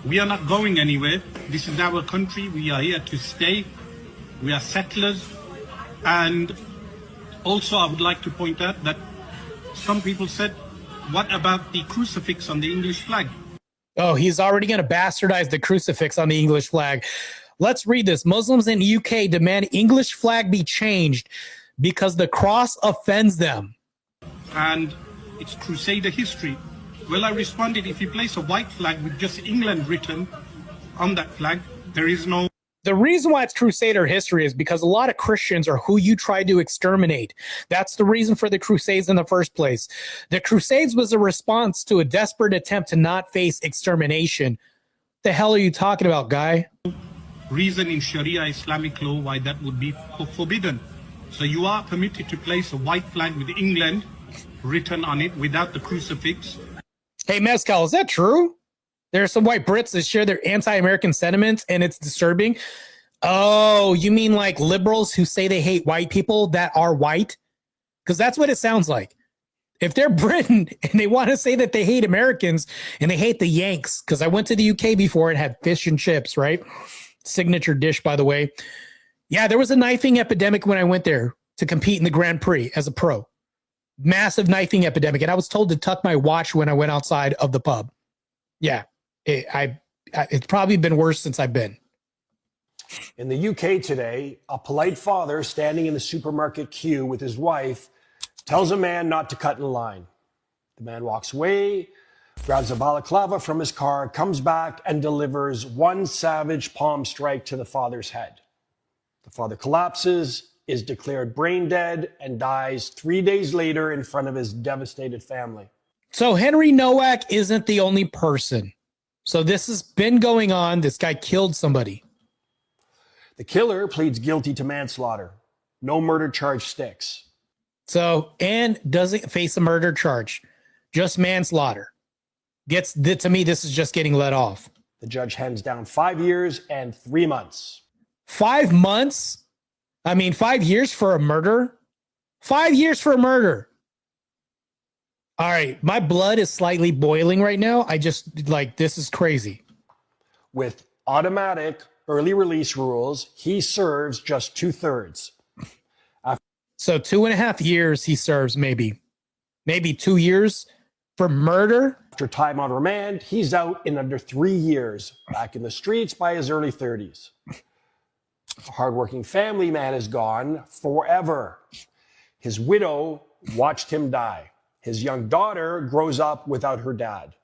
We are not going anywhere. This is our country. We are here to stay. We are settlers. And also I would like to point out that some people said, what about the crucifix on the English flag? Oh, he's already going to bastardize the crucifix on the English flag. Let's read this. Muslims in the UK demand English flag be changed because the cross offends them. And it's Crusader history. Well, I responded, if you place a white flag with just England written on that flag, there is no... The reason why it's Crusader history is because a lot of Christians are who you tried to exterminate. That's the reason for the Crusades in the first place. The Crusades was a response to a desperate attempt to not face extermination. The hell are you talking about, guy? Reason in Sharia Islamic law why that would be forbidden. So you are permitted to place a white flag with England written on it without the crucifix. Hey, Mezcal, is that true? There are some white Brits that share their anti-American sentiments, and it's disturbing. Oh, you mean like liberals who say they hate white people that are white? Because that's what it sounds like. If they're Britain and they want to say that they hate Americans and they hate the Yanks, because I went to the UK before and had fish and chips, right? Signature dish, by the way. Yeah, there was a knifing epidemic when I went there to compete in the Grand Prix as a pro. Massive knifing epidemic. And I was told to tuck my watch when I went outside of the pub. Yeah, it's probably been worse since I've been. In the UK today, a polite father standing in the supermarket queue with his wife tells a man not to cut in line. The man walks away, grabs a balaclava from his car, comes back and delivers one savage palm strike to the father's head. The father collapses, is declared brain dead, and dies 3 days later in front of his devastated family. So Henry Nowak isn't the only person. So this has been going on. This guy killed somebody. The killer pleads guilty to manslaughter. No murder charge sticks. So, and doesn't face a murder charge, just manslaughter. To me, this is just getting let off. The judge hands down 5 years and 3 months. 5 months? I mean, 5 years for a murder? 5 years for a murder. All right, my blood is slightly boiling right now. This is crazy. With automatic early release rules, he serves just 2/3. So 2.5 years he serves, maybe 2 years for murder. After time on remand, he's out in under 3 years, back in the streets by his early 30s. A hardworking family man is gone forever. His widow watched him die. His young daughter grows up without her dad.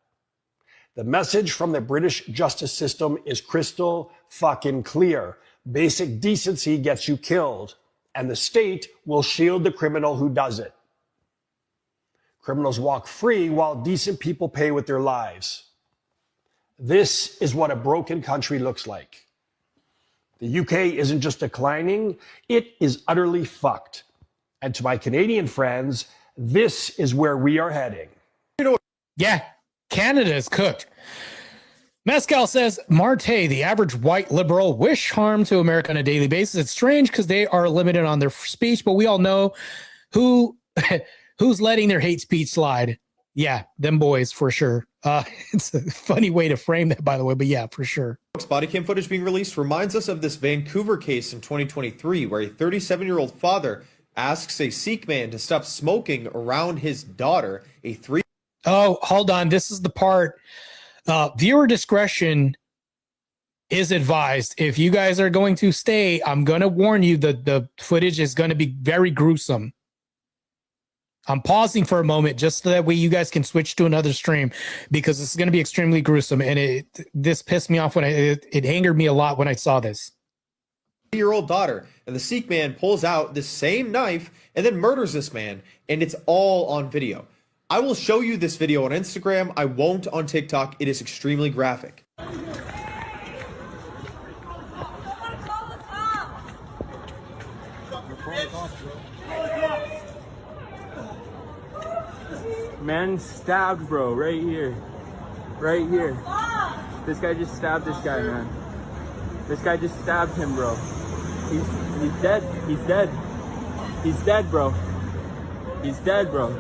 The message from the British justice system is crystal fucking clear. Basic decency gets you killed, and the state will shield the criminal who does it. Criminals walk free while decent people pay with their lives. This is what a broken country looks like. The UK isn't just declining, it is utterly fucked. And to my Canadian friends, this is where we are heading. Yeah, Canada is cooked. Mescal says, Marte, the average white liberal, wish harm to America on a daily basis. It's strange because they are limited on their speech, but we all know who's letting their hate speech slide. Yeah, them boys for sure. It's a funny way to frame that, by the way, but yeah, for sure. Body cam footage being released reminds us of this Vancouver case in 2023 where a 37-year-old father asks a Sikh man to stop smoking around his daughter, Oh, hold on. This is the part. Viewer discretion is advised. If you guys are going to stay, I'm going to warn you that the footage is going to be very gruesome. I'm pausing for a moment just so that way you guys can switch to another stream because this is going to be extremely gruesome. And this pissed me off when it angered me a lot when I saw this. 3-year-old daughter, and the Sikh man pulls out the same knife and then murders this man, and it's all on video. I will show you this video on Instagram. I won't on TikTok. It is extremely graphic. Man stabbed, bro, right here. Right here. This guy just stabbed this guy, man. This guy just stabbed him, bro. He's dead. He's dead. He's dead, bro. He's dead, bro.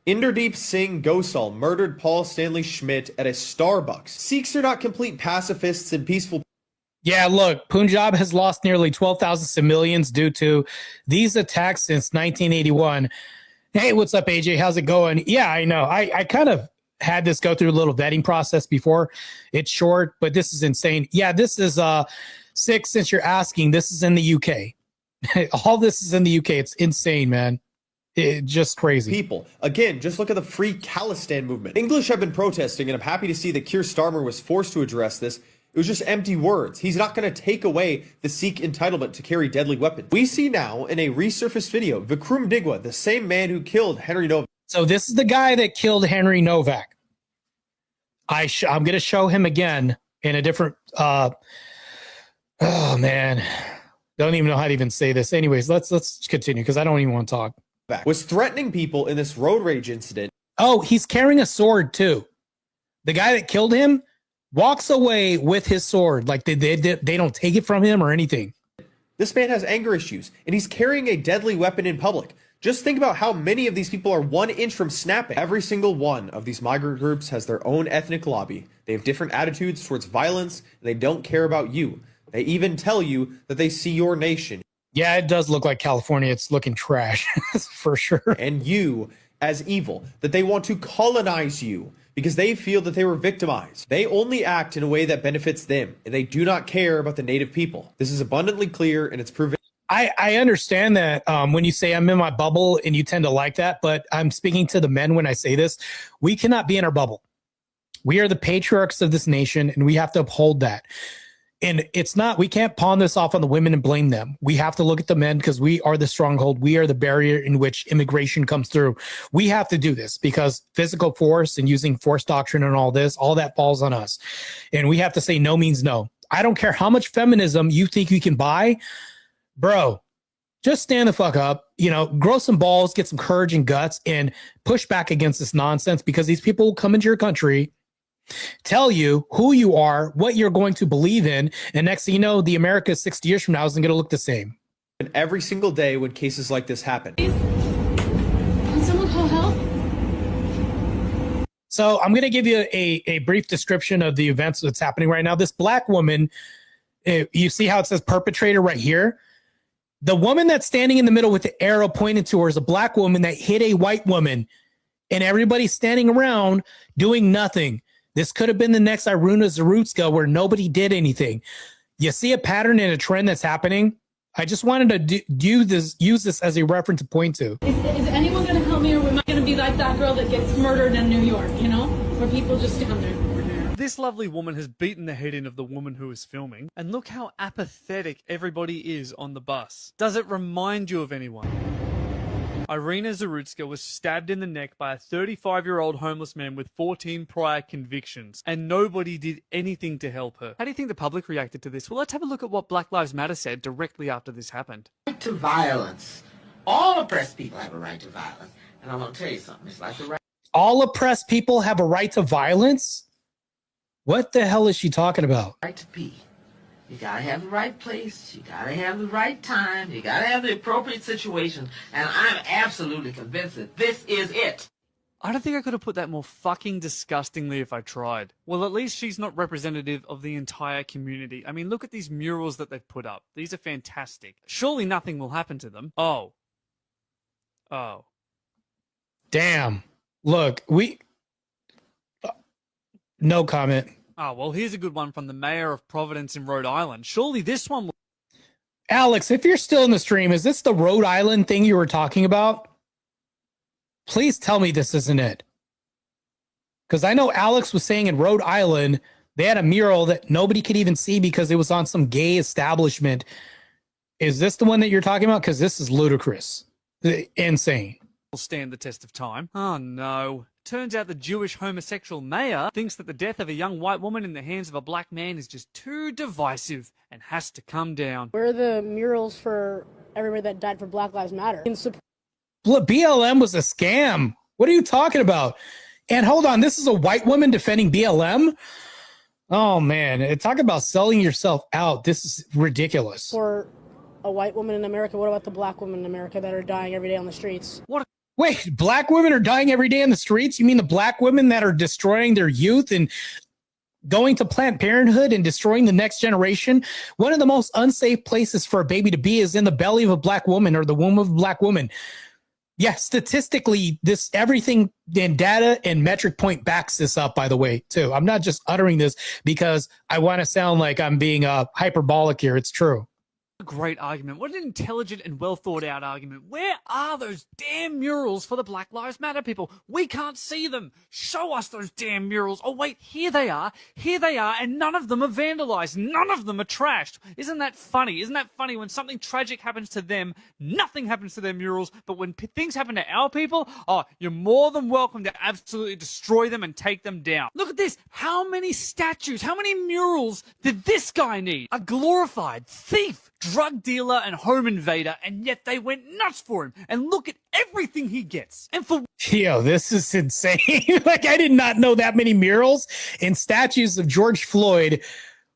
Inderdeep Singh Gosal murdered Paul Stanley Schmidt at a Starbucks. Sikhs are not complete pacifists and peaceful. Yeah, look, Punjab has lost nearly 12,000 civilians due to these attacks since 1981. Hey, what's up, AJ? How's it going? Yeah, I know. I kind of had this go through a little vetting process before. It's short, but this is insane. Yeah, this is Six, since you're asking, this is in the UK. All this is in the UK. It's insane, man. Just crazy. People. Again, just look at the Free Khalistan movement. English have been protesting, and I'm happy to see that Keir Starmer was forced to address this. It was just empty words. He's not going to take away the Sikh entitlement to carry deadly weapons. We see now in a resurfaced video, Vikram Digwa, the same man who killed Henry Novak. So this is the guy that killed Henry Novak. I'm going to show him again in a different... oh, man. Don't even know how to even say this. Anyways, let's continue because I don't even want to talk. Was threatening people in this road rage incident. Oh, he's carrying a sword too. The guy that killed him walks away with his sword. Like they don't take it from him or anything. This man has anger issues and he's carrying a deadly weapon in public. Just think about how many of these people are 1 inch from snapping. Every single one of these migrant groups has their own ethnic lobby. They have different attitudes towards violence, and they don't care about you. They even tell you that they see your nation. Yeah, it does look like California. It's looking trash for sure. And you as evil, that they want to colonize you because they feel that they were victimized. They only act in a way that benefits them, and they do not care about the native people. This is abundantly clear, and it's proven. I understand that when you say I'm in my bubble and you tend to like that, but I'm speaking to the men when I say this. We cannot be in our bubble. We are the patriarchs of this nation, and we have to uphold that. And it's not, we can't pawn this off on the women and blame them. We have to look at the men because we are the stronghold. We are the barrier in which immigration comes through. We have to do this because physical force and using force doctrine and all this, all that falls on us. And we have to say no means no. I don't care how much feminism you think you can buy. Bro, just stand the fuck up, grow some balls, get some courage and guts, and push back against this nonsense because these people will come into your country, tell you who you are, what you're going to believe in, and next thing you know, the America 60 years from now isn't going to look the same. And every single day when cases like this happen. Can someone call help? So I'm going to give you a brief description of the events that's happening right now. This black woman, you see how it says perpetrator right here? The woman that's standing in the middle with the arrow pointed to her is a black woman that hit a white woman, and everybody's standing around doing nothing. This could have been the next Irina Zarutska where nobody did anything. You see a pattern and a trend that's happening? I just wanted to use this as a reference to point to. Is anyone going to help me, or am I going to be like that girl that gets murdered in New York, where people just stand there? This lovely woman has beaten the head in of the woman who is filming, and look how apathetic everybody is on the bus. Does it remind you of anyone? Irina Zarutska was stabbed in the neck by a 35-year-old homeless man with 14 prior convictions, and nobody did anything to help her. How do you think the public reacted to this? Well, let's have a look at what Black Lives Matter said directly after this happened. Right to violence. All oppressed people have a right to violence. And I'm going to tell you something. It's like the right. All oppressed people have a right to violence? What the hell is she talking about? Right to pee. You gotta have the right place, you gotta have the right time, you gotta have the appropriate situation, and I'm absolutely convinced that this is it. I don't think I could have put that more fucking disgustingly if I tried. Well, at least she's not representative of the entire community. I mean, look at these murals that they've put up. These are fantastic. Surely nothing will happen to them. Oh. Damn. Look, no comment. Oh, well, here's a good one from the mayor of Providence in Rhode Island. Surely this one will... Alex, if you're still in the stream, is this the Rhode Island thing you were talking about? Please tell me this isn't it. Because I know Alex was saying in Rhode Island, they had a mural that nobody could even see because it was on some gay establishment. Is this the one that you're talking about? Because this is ludicrous. Insane. Will stand the test of time. Oh, no. Turns out the Jewish homosexual mayor thinks that the death of a young white woman in the hands of a black man is just too divisive and has to come down. Where are the murals for everybody that died for Black Lives Matter? BLM was a scam. What are you talking about? And hold on, this is a white woman defending BLM? Oh, man. Talk about selling yourself out. This is ridiculous. For a white woman in America, what about the black women in America that are dying every day on the streets? Wait, black women are dying every day in the streets? You mean the black women that are destroying their youth and going to Planned Parenthood and destroying the next generation? One of the most unsafe places for a baby to be is in the belly of a black woman or the womb of a black woman. Yeah, statistically, this everything in data and metric point backs this up, by the way, too. I'm not just uttering this because I want to sound like I'm being hyperbolic here. It's true. A great argument. What an intelligent and well thought out argument. Where are those damn murals for the Black Lives Matter people? We can't see them. Show us those damn murals. Oh wait, here they are. Here they are, and none of them are vandalized. None of them are trashed. Isn't that funny? Isn't that funny? When something tragic happens to them, nothing happens to their murals, but when things happen to our people, oh, you're more than welcome to absolutely destroy them and take them down. Look at this. How many statues, how many murals did this guy need? A glorified thief, drug dealer, and home invader, and yet they went nuts for him. And look at everything he gets. And for Yo, this is insane. Like, I did not know that many murals and statues of George Floyd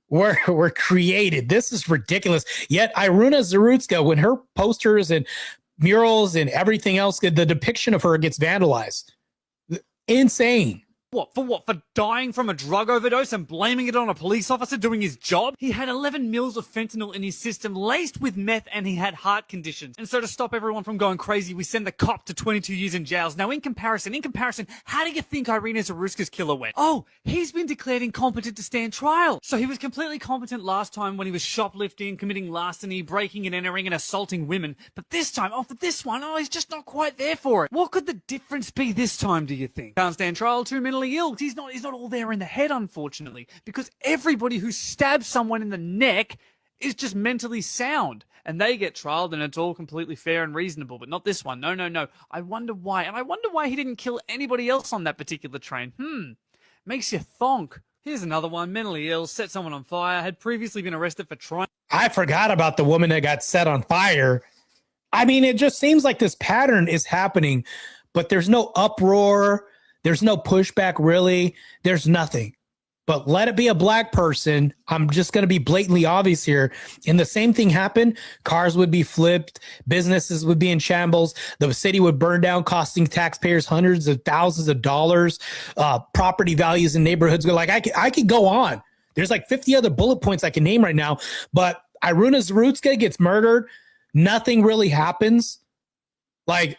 were created. This is ridiculous. Yet Irina Zarutska, when her posters and murals and everything else. The depiction of her gets vandalized. Insane. What? For dying from a drug overdose and blaming it on a police officer doing his job? He had 11 mils of fentanyl in his system laced with meth and he had heart conditions. And so to stop everyone from going crazy, we send the cop to 22 years in jails. Now in comparison, how do you think Irina Zaruska's killer went? Oh, he's been declared incompetent to stand trial. So he was completely competent last time when he was shoplifting, committing larceny, breaking and entering and assaulting women. But this time, for this one, he's just not quite there for it. What could the difference be this time, do you think? Can't stand trial, too mentally ill. He's not all there in the head, unfortunately, because everybody who stabs someone in the neck is just mentally sound, and they get trialed, and it's all completely fair and reasonable, but not this one. No. I wonder why, and I wonder why he didn't kill anybody else on that particular train. Makes you thonk. Here's another one, mentally ill, set someone on fire, had previously been arrested for trying. I forgot about the woman that got set on fire. I mean, it just seems like this pattern is happening, but there's no uproar. There's no pushback, really. There's nothing. But let it be a black person. I'm just going to be blatantly obvious here. And the same thing happened. Cars would be flipped. Businesses would be in shambles. The city would burn down, costing taxpayers hundreds of thousands of dollars. Property values in neighborhoods go like, I could go on. There's like 50 other bullet points I can name right now. But Irina Zaruska gets murdered. Nothing really happens. Like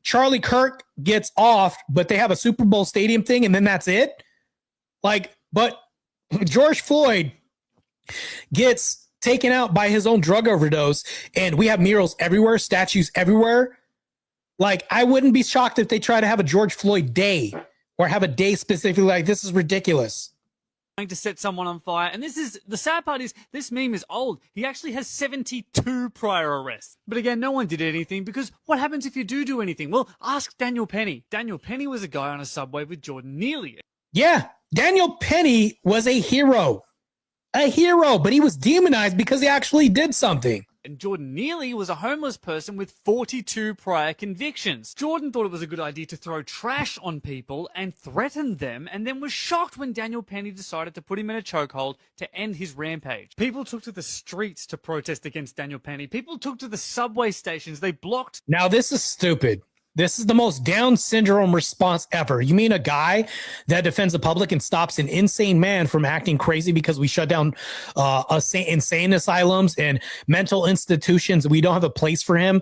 Charlie Kirk gets off, but they have a Super Bowl stadium thing, and then that's it. But George Floyd gets taken out by his own drug overdose, and we have murals everywhere, statues everywhere. I wouldn't be shocked if they try to have a George Floyd day or have a day specifically like this is ridiculous. To set someone on fire. And the sad part is this meme is old. He actually has 72 prior arrests. But again, no one did anything because what happens if you do anything? Well, ask Daniel Penny. Daniel Penny was a guy on a subway with Jordan Neely. Yeah, Daniel Penny was a hero, but he was demonized because he actually did something. And Jordan Neely was a homeless person with 42 prior convictions. Jordan thought it was a good idea to throw trash on people and threaten them, and then was shocked when Daniel Penny decided to put him in a chokehold to end his rampage. People took to the streets to protest against Daniel Penny. People took to the subway stations. They blocked. Now, this is stupid. This is the most Down syndrome response ever. You mean a guy that defends the public and stops an insane man from acting crazy because we shut down insane asylums and mental institutions? We don't have a place for him.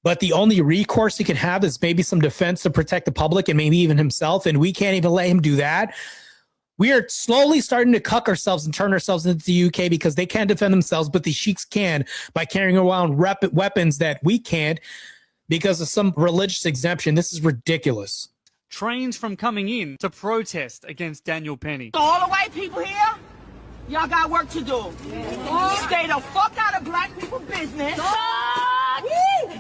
But the only recourse he can have is maybe some defense to protect the public and maybe even himself. And we can't even let him do that. We are slowly starting to cuck ourselves and turn ourselves into the UK because they can't defend themselves, but the sheiks can by carrying around weapons that we can't. Because of some religious exemption. This is ridiculous. Trains from coming in to protest against Daniel Penny. All the white people here, y'all got work to do. Stay the fuck out of black people business.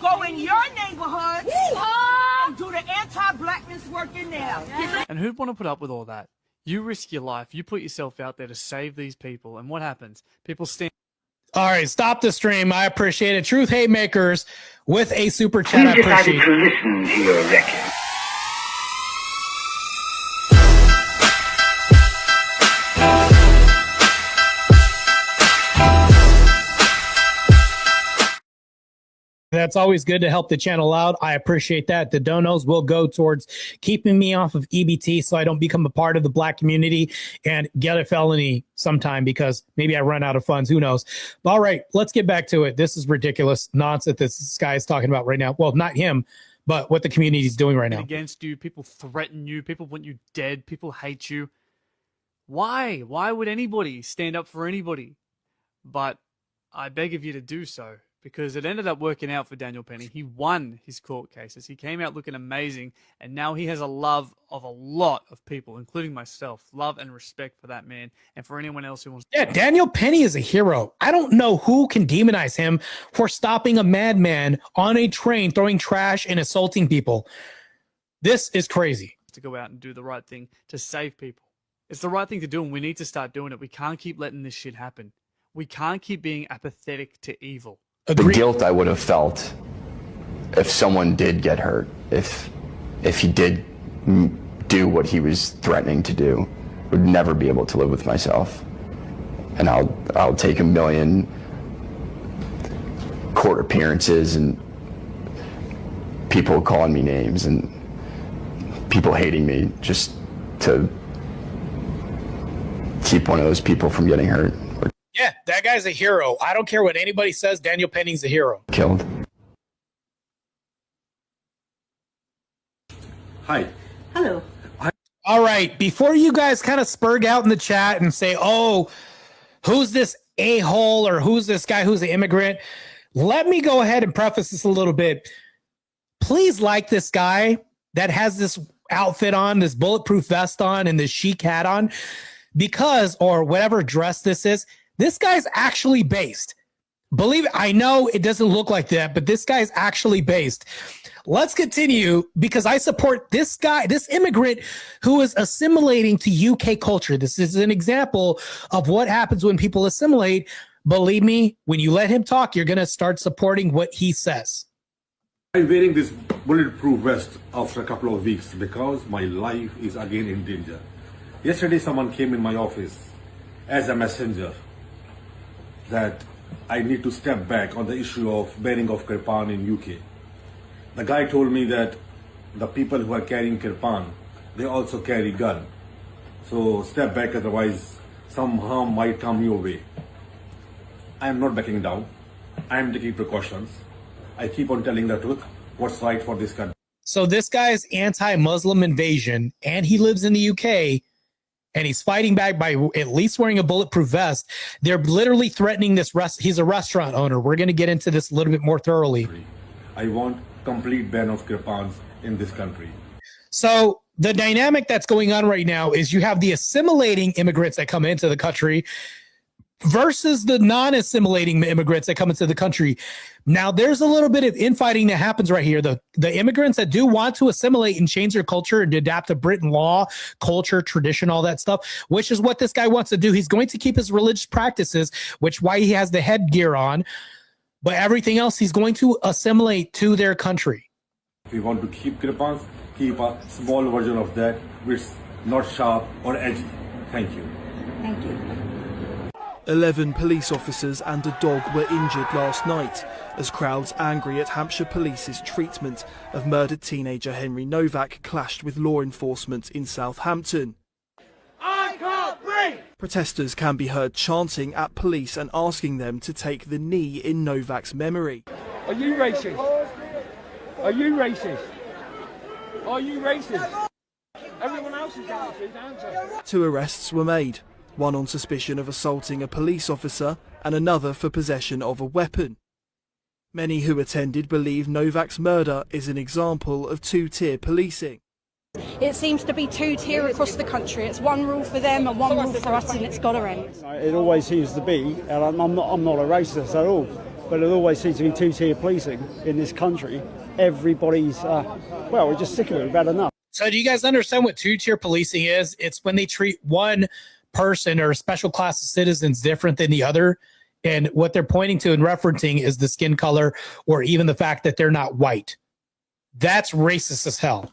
Go in your neighborhood and do the anti-blackness work in there. And who'd want to put up with all that? You risk your life. You put yourself out there to save these people. And what happens? People stand. All right, stop the stream. I appreciate it. Truth Haymakers with a super chat. I appreciate it. To listen to your record. That's always good to help the channel out. I appreciate that. The donos will go towards keeping me off of EBT so I don't become a part of the black community and get a felony sometime because maybe I run out of funds. Who knows? But all right, let's get back to it. This is ridiculous nonsense this guy is talking about right now. Well, not him, but what the community is doing right now. Against you, people threaten you, people want you dead, people hate you. Why? Why would anybody stand up for anybody? But I beg of you to do so. Because it ended up working out for Daniel Penny. He won his court cases. He came out looking amazing, and now he has a love of a lot of people, including myself. Love and respect for that man, and for anyone else who wants. Yeah, Daniel Penny is a hero. I don't know who can demonize him for stopping a madman on a train, throwing trash and assaulting people. This is crazy. To go out and do the right thing to save people. It's the right thing to do, and we need to start doing it. We can't keep letting this shit happen. We can't keep being apathetic to evil. The guilt I would have felt if someone did get hurt, if he did do what he was threatening to do, would never be able to live with myself. And I'll take 1 million court appearances and people calling me names and people hating me just to keep one of those people from getting hurt or Yeah, that guy's a hero. I don't care what anybody says. Daniel Penning's a hero. killed. Hi. Hello. All right. Before you guys kind of spurg out in the chat and say, oh, who's this a-hole or who's this guy who's an immigrant? Let me go ahead and preface this a little bit. Please like this guy that has this outfit on, this bulletproof vest on, and this chic hat on, because, or whatever dress this is, this guy's actually based. Believe it, I know it doesn't look like that, but this guy's actually based. Let's continue because I support this guy, this immigrant who is assimilating to UK culture. This is an example of what happens when people assimilate. Believe me, when you let him talk, you're going to start supporting what he says. I'm wearing this bulletproof vest after a couple of weeks because my life is again in danger. Yesterday, someone came in my office as a messenger that I need to step back on the issue of banning of kirpan in UK. The guy told me that the people who are carrying kirpan, they also carry gun. So step back, otherwise some harm might come your way. I am not backing down. I am taking precautions. I keep on telling the truth, what's right for this country. So this guy's anti-Muslim invasion, and he lives in the UK, and he's fighting back by at least wearing a bulletproof vest. They're literally threatening this. He's a restaurant owner. We're going to get into this a little bit more thoroughly. I want complete ban of kirpans in this country. So the dynamic that's going on right now is you have the assimilating immigrants that come into the country versus the non-assimilating immigrants that come into the country. Now, there's a little bit of infighting that happens right here. The immigrants that do want to assimilate and change their culture and adapt to Britain law, culture, tradition, all that stuff, which is what this guy wants to do. He's going to keep his religious practices, which why he has the headgear on, but everything else he's going to assimilate to their country. If we want to keep kirpans, keep a small version of that, which is not sharp or edgy. Thank you. Thank you. 11 police officers and a dog were injured last night as crowds angry at Hampshire Police's treatment of murdered teenager Henry Novak clashed with law enforcement in Southampton. I can't breathe! Protesters can be heard chanting at police and asking them to take the knee in Novak's memory. Are you racist? Are you racist? Are you racist? Everyone else is going to answer. 2 arrests were made, one on suspicion of assaulting a police officer and another for possession of a weapon. Many who attended believe Novak's murder is an example of two-tier policing. It seems to be two-tier across the country. It's one rule for them and one rule for us, and it's got to end. It always seems to be, and I'm not a racist at all, but it always seems to be two-tier policing in this country. Everybody's, we're just sick of it. We've had enough. So do you guys understand what two-tier policing is? It's when they treat one person or a special class of citizens different than the other. And what they're pointing to and referencing is the skin color or even the fact that they're not white. That's racist as hell.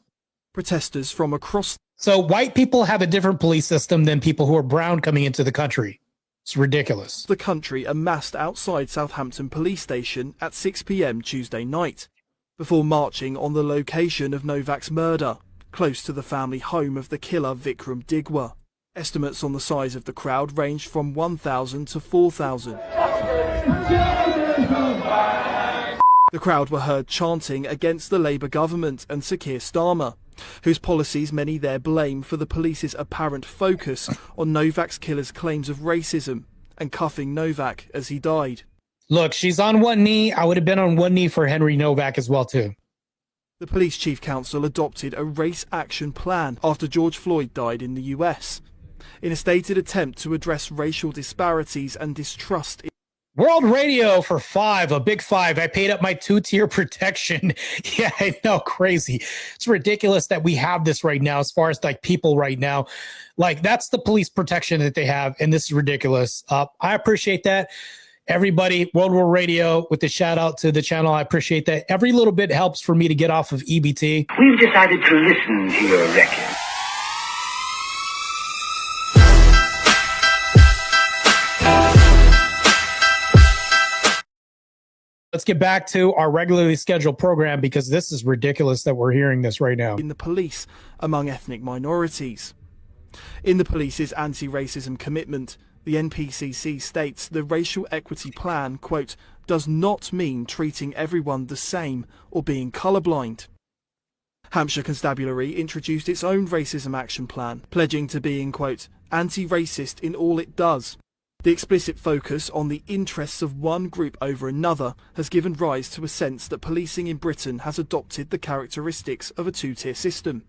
Protesters from across... So white people have a different police system than people who are brown coming into the country. It's ridiculous. The country amassed outside Southampton police station at 6 p.m. Tuesday night before marching on the location of Novak's murder, close to the family home of the killer Vikram Digwa. Estimates on the size of the crowd ranged from 1,000 to 4,000. The crowd were heard chanting against the Labour government and Sir Keir Starmer, whose policies many there blame for the police's apparent focus on Novak's killer's claims of racism and cuffing Novak as he died. Look, she's on one knee. I would have been on one knee for Henry Novak as well, too. The police chief council adopted a race action plan after George Floyd died in the US, in a stated attempt to address racial disparities and distrust. World Radio for 5, a big 5. I paid up my 2-tier protection. Yeah, I know, crazy. It's ridiculous that we have this right now as far as like people right now. Like that's the police protection that they have, and this is ridiculous. I appreciate that. Everybody, World War Radio, with the shout out to the channel, I appreciate that. Every little bit helps for me to get off of EBT. We've decided to listen to your record. let's get back to our regularly scheduled program because this is ridiculous that we're hearing this right now. In the police among ethnic minorities. In the police's anti-racism commitment, the NPCC states the racial equity plan, quote, does not mean treating everyone the same or being colourblind. Hampshire Constabulary introduced its own racism action plan, pledging to being, quote, anti-racist in all it does. The explicit focus on the interests of one group over another has given rise to a sense that policing in Britain has adopted the characteristics of a two-tier system,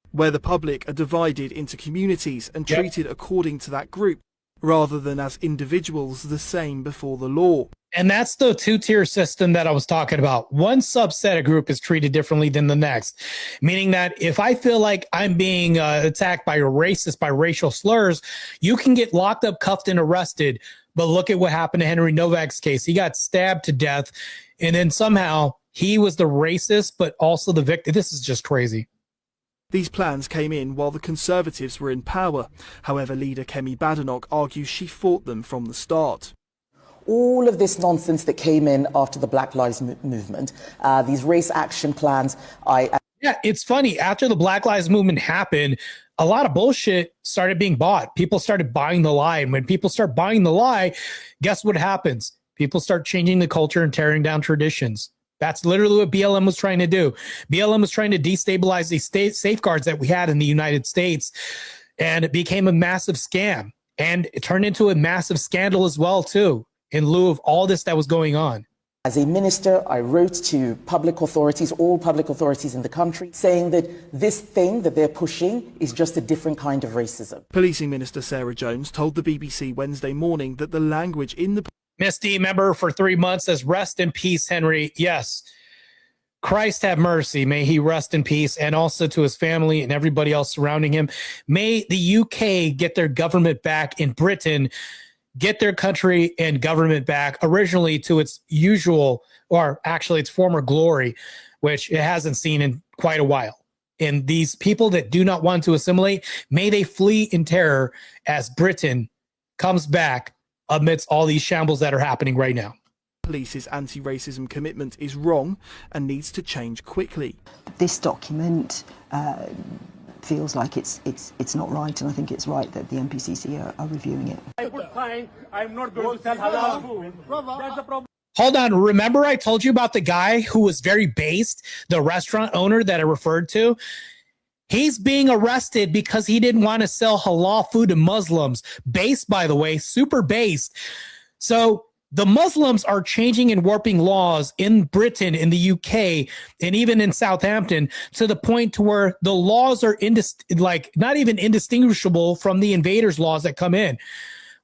where the public are divided into communities and treated according to that group, rather than as individuals the same before the law. And that's the two-tier system that I was talking about. One subset of group is treated differently than the next, meaning that if I feel like I'm being attacked by a racist, by racial slurs, you can get locked up, cuffed, and arrested. But look at what happened to Henry Novak's case. He got stabbed to death, and then somehow he was the racist, but also the victim. This is just crazy. These plans came in while the Conservatives were in power. However, leader Kemi Badenoch argues she fought them from the start. All of this nonsense that came in after the Black Lives Movement, these race action plans, Yeah, it's funny. After the Black Lives Movement happened, a lot of bullshit started being bought. People started buying the lie. And when people start buying the lie, guess what happens? People start changing the culture and tearing down traditions. That's literally what BLM was trying to do. BLM was trying to destabilize these safeguards that we had in the United States. And it became a massive scam. And it turned into a massive scandal as well, too, in lieu of all this that was going on. As a minister, I wrote to public authorities, all public authorities in the country, saying that this thing that they're pushing is just a different kind of racism. Policing Minister Sarah Jones told the BBC Wednesday morning that the language in the... Misty, member for 3 months, says, rest in peace, Henry. Yes. Christ have mercy. May he rest in peace, and also to his family and everybody else surrounding him. May the UK get their government back in Britain, get their country and government back originally to its usual, or actually its former glory, which it hasn't seen in quite a while. And these people that do not want to assimilate, may they flee in terror as Britain comes back amidst all these shambles that are happening right now. Police's anti-racism commitment is wrong and needs to change quickly. This document feels like it's not right, and I think it's right that the NPCC are reviewing it. I would find I'm not going to sell halal food. That's the problem. Hold on. Remember I told you about the guy who was very based, the restaurant owner that I referred to? He's being arrested because he didn't want to sell halal food to Muslims. Based, by the way, super based. So the Muslims are changing and warping laws in Britain, in the UK, and even in Southampton to the point to where the laws are not even indistinguishable from the invaders' laws that come in.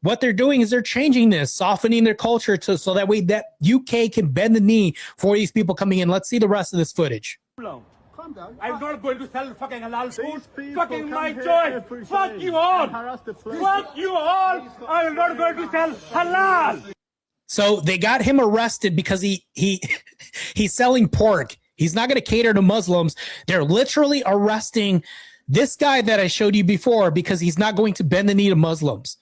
What they're doing is they're changing this, softening their culture so that way that UK can bend the knee for these people coming in. Let's see the rest of this footage. I'm not going to sell fucking halal food. Fucking my choice. Fuck you all. Fuck you all. I'm not going to sell halal. So they got him arrested because he's selling pork. He's not going to cater to Muslims. They're literally arresting this guy that I showed you before because he's not going to bend the knee to Muslims.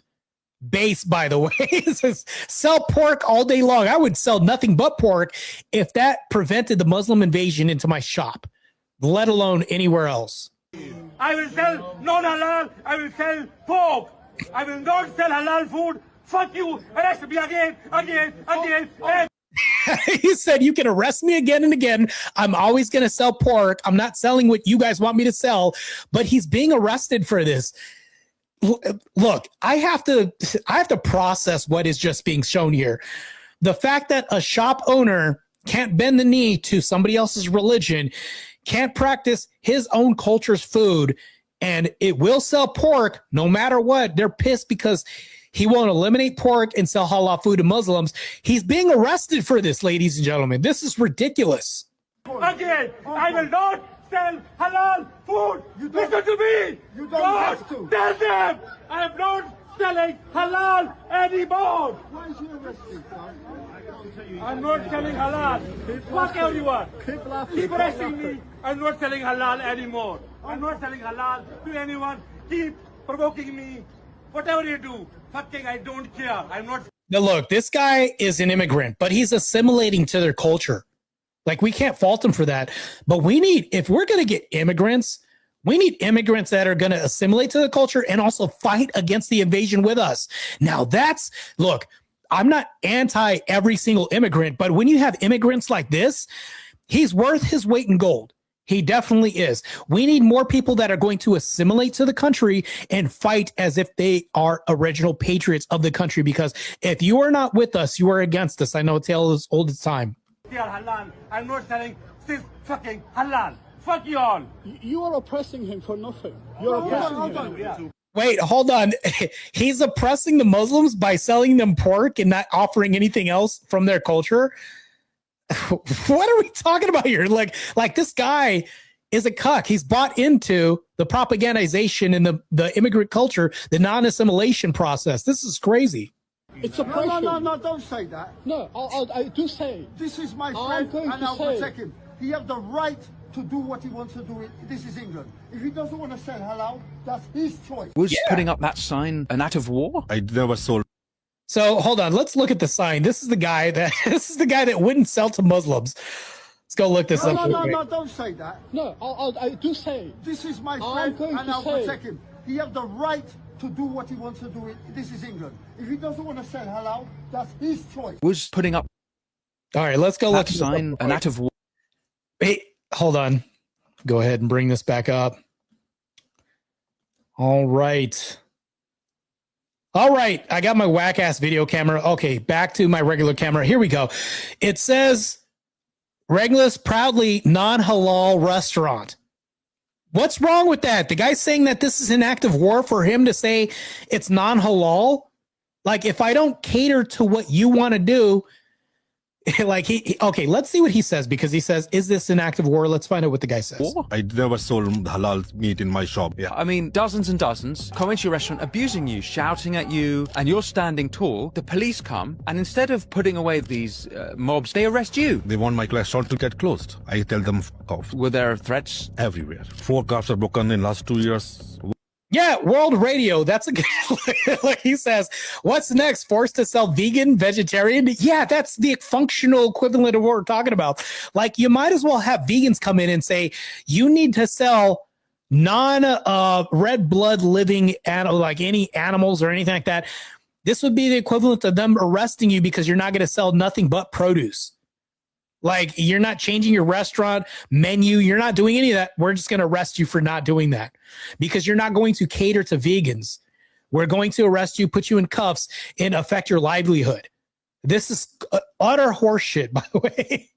Base, by the way. It says, sell pork all day long. I would sell nothing but pork if that prevented the Muslim invasion into my shop, let alone anywhere else. I will sell non-halal. I will sell pork. I will not sell halal food. Fuck you. Arrest me again. He said, you can arrest me again and again. I'm always going to sell pork. I'm not selling what you guys want me to sell, but he's being arrested for this. Look, I have to process what is just being shown here. The fact that a shop owner can't bend the knee to somebody else's religion, can't practice his own culture's food, and it will sell pork no matter what. They're pissed because he won't eliminate pork and sell halal food to Muslims. He's being arrested for this, ladies and gentlemen. This is ridiculous. Again, I will not sell halal food. Listen to me. You don't have to. Tell them I am not selling halal anymore. Why is he arrested? I'm not selling halal. Fuck everyone. Keep arresting me. I'm not selling halal anymore. I'm not selling halal to anyone. Keep provoking me. Whatever you do, fucking I don't care. I'm not. Now, look, this guy is an immigrant, but he's assimilating to their culture. Like, we can't fault him for that. But we need, if we're going to get immigrants, we need immigrants that are going to assimilate to the culture and also fight against the invasion with us. Now, that's, look, I'm not anti every single immigrant, but when you have immigrants like this, he's worth his weight in gold. He definitely is. We need more people that are going to assimilate to the country and fight as if they are original patriots of the country. Because if you are not with us, you are against us. I know it's as old as time. I'm not selling this fucking halal. Fuck you all. You are oppressing him for nothing. You're oppressing him. Wait, hold on. He's oppressing the Muslims by selling them pork and not offering anything else from their culture. What are we talking about here? Like this guy is a cuck. He's bought into the propagandization and the immigrant culture, the non-assimilation process. This is crazy. It's oppression. No, don't say that. No, I do say. This is my friend, and I'll protect him. He has the right to do what he wants to do. This is England. If he doesn't want to sell halal, that's his choice. Was putting up that sign an act of war? I never sold. So hold on, let's look at the sign. This is the guy that wouldn't sell to Muslims. Let's go look this up. No, don't say that. No, I do say. This is my friend, and I'll protect him. He has the right to do what he wants to do. This is England. If he doesn't want to sell halal, that's his choice. Was putting up. All right, let's go look. That sign an act of war. Hey, hold on. Go ahead and bring this back up. All right. I got my whack ass video camera. Okay, back to my regular camera. Here we go. It says Regulus proudly non-halal restaurant. What's wrong with that? The guy's saying that this is an act of war for him to say it's non-halal. Like, if I don't cater to what you want to do, like okay, let's see what he says, because he says, is this an act of war? Let's find out what the guy says. I never sold halal meat in my shop. Yeah. I mean, dozens and dozens come into your restaurant abusing you, shouting at you, and you're standing tall. The police come, and instead of putting away these mobs, they arrest you. They want my restaurant to get closed. I tell them f off. Were there threats? Everywhere. 4 cars are broken in last 2 years. Yeah, World Radio. That's a good, like he says, what's next? Forced to sell vegan, vegetarian? Yeah, that's the functional equivalent of what we're talking about. Like, you might as well have vegans come in and say, you need to sell non-red blood living, like any animals or anything like that. This would be the equivalent of them arresting you because you're not going to sell nothing but produce. Like, you're not changing your restaurant menu. You're not doing any of that. We're just going to arrest you for not doing that because you're not going to cater to vegans. We're going to arrest you, put you in cuffs, and affect your livelihood. This is utter horseshit, by the way.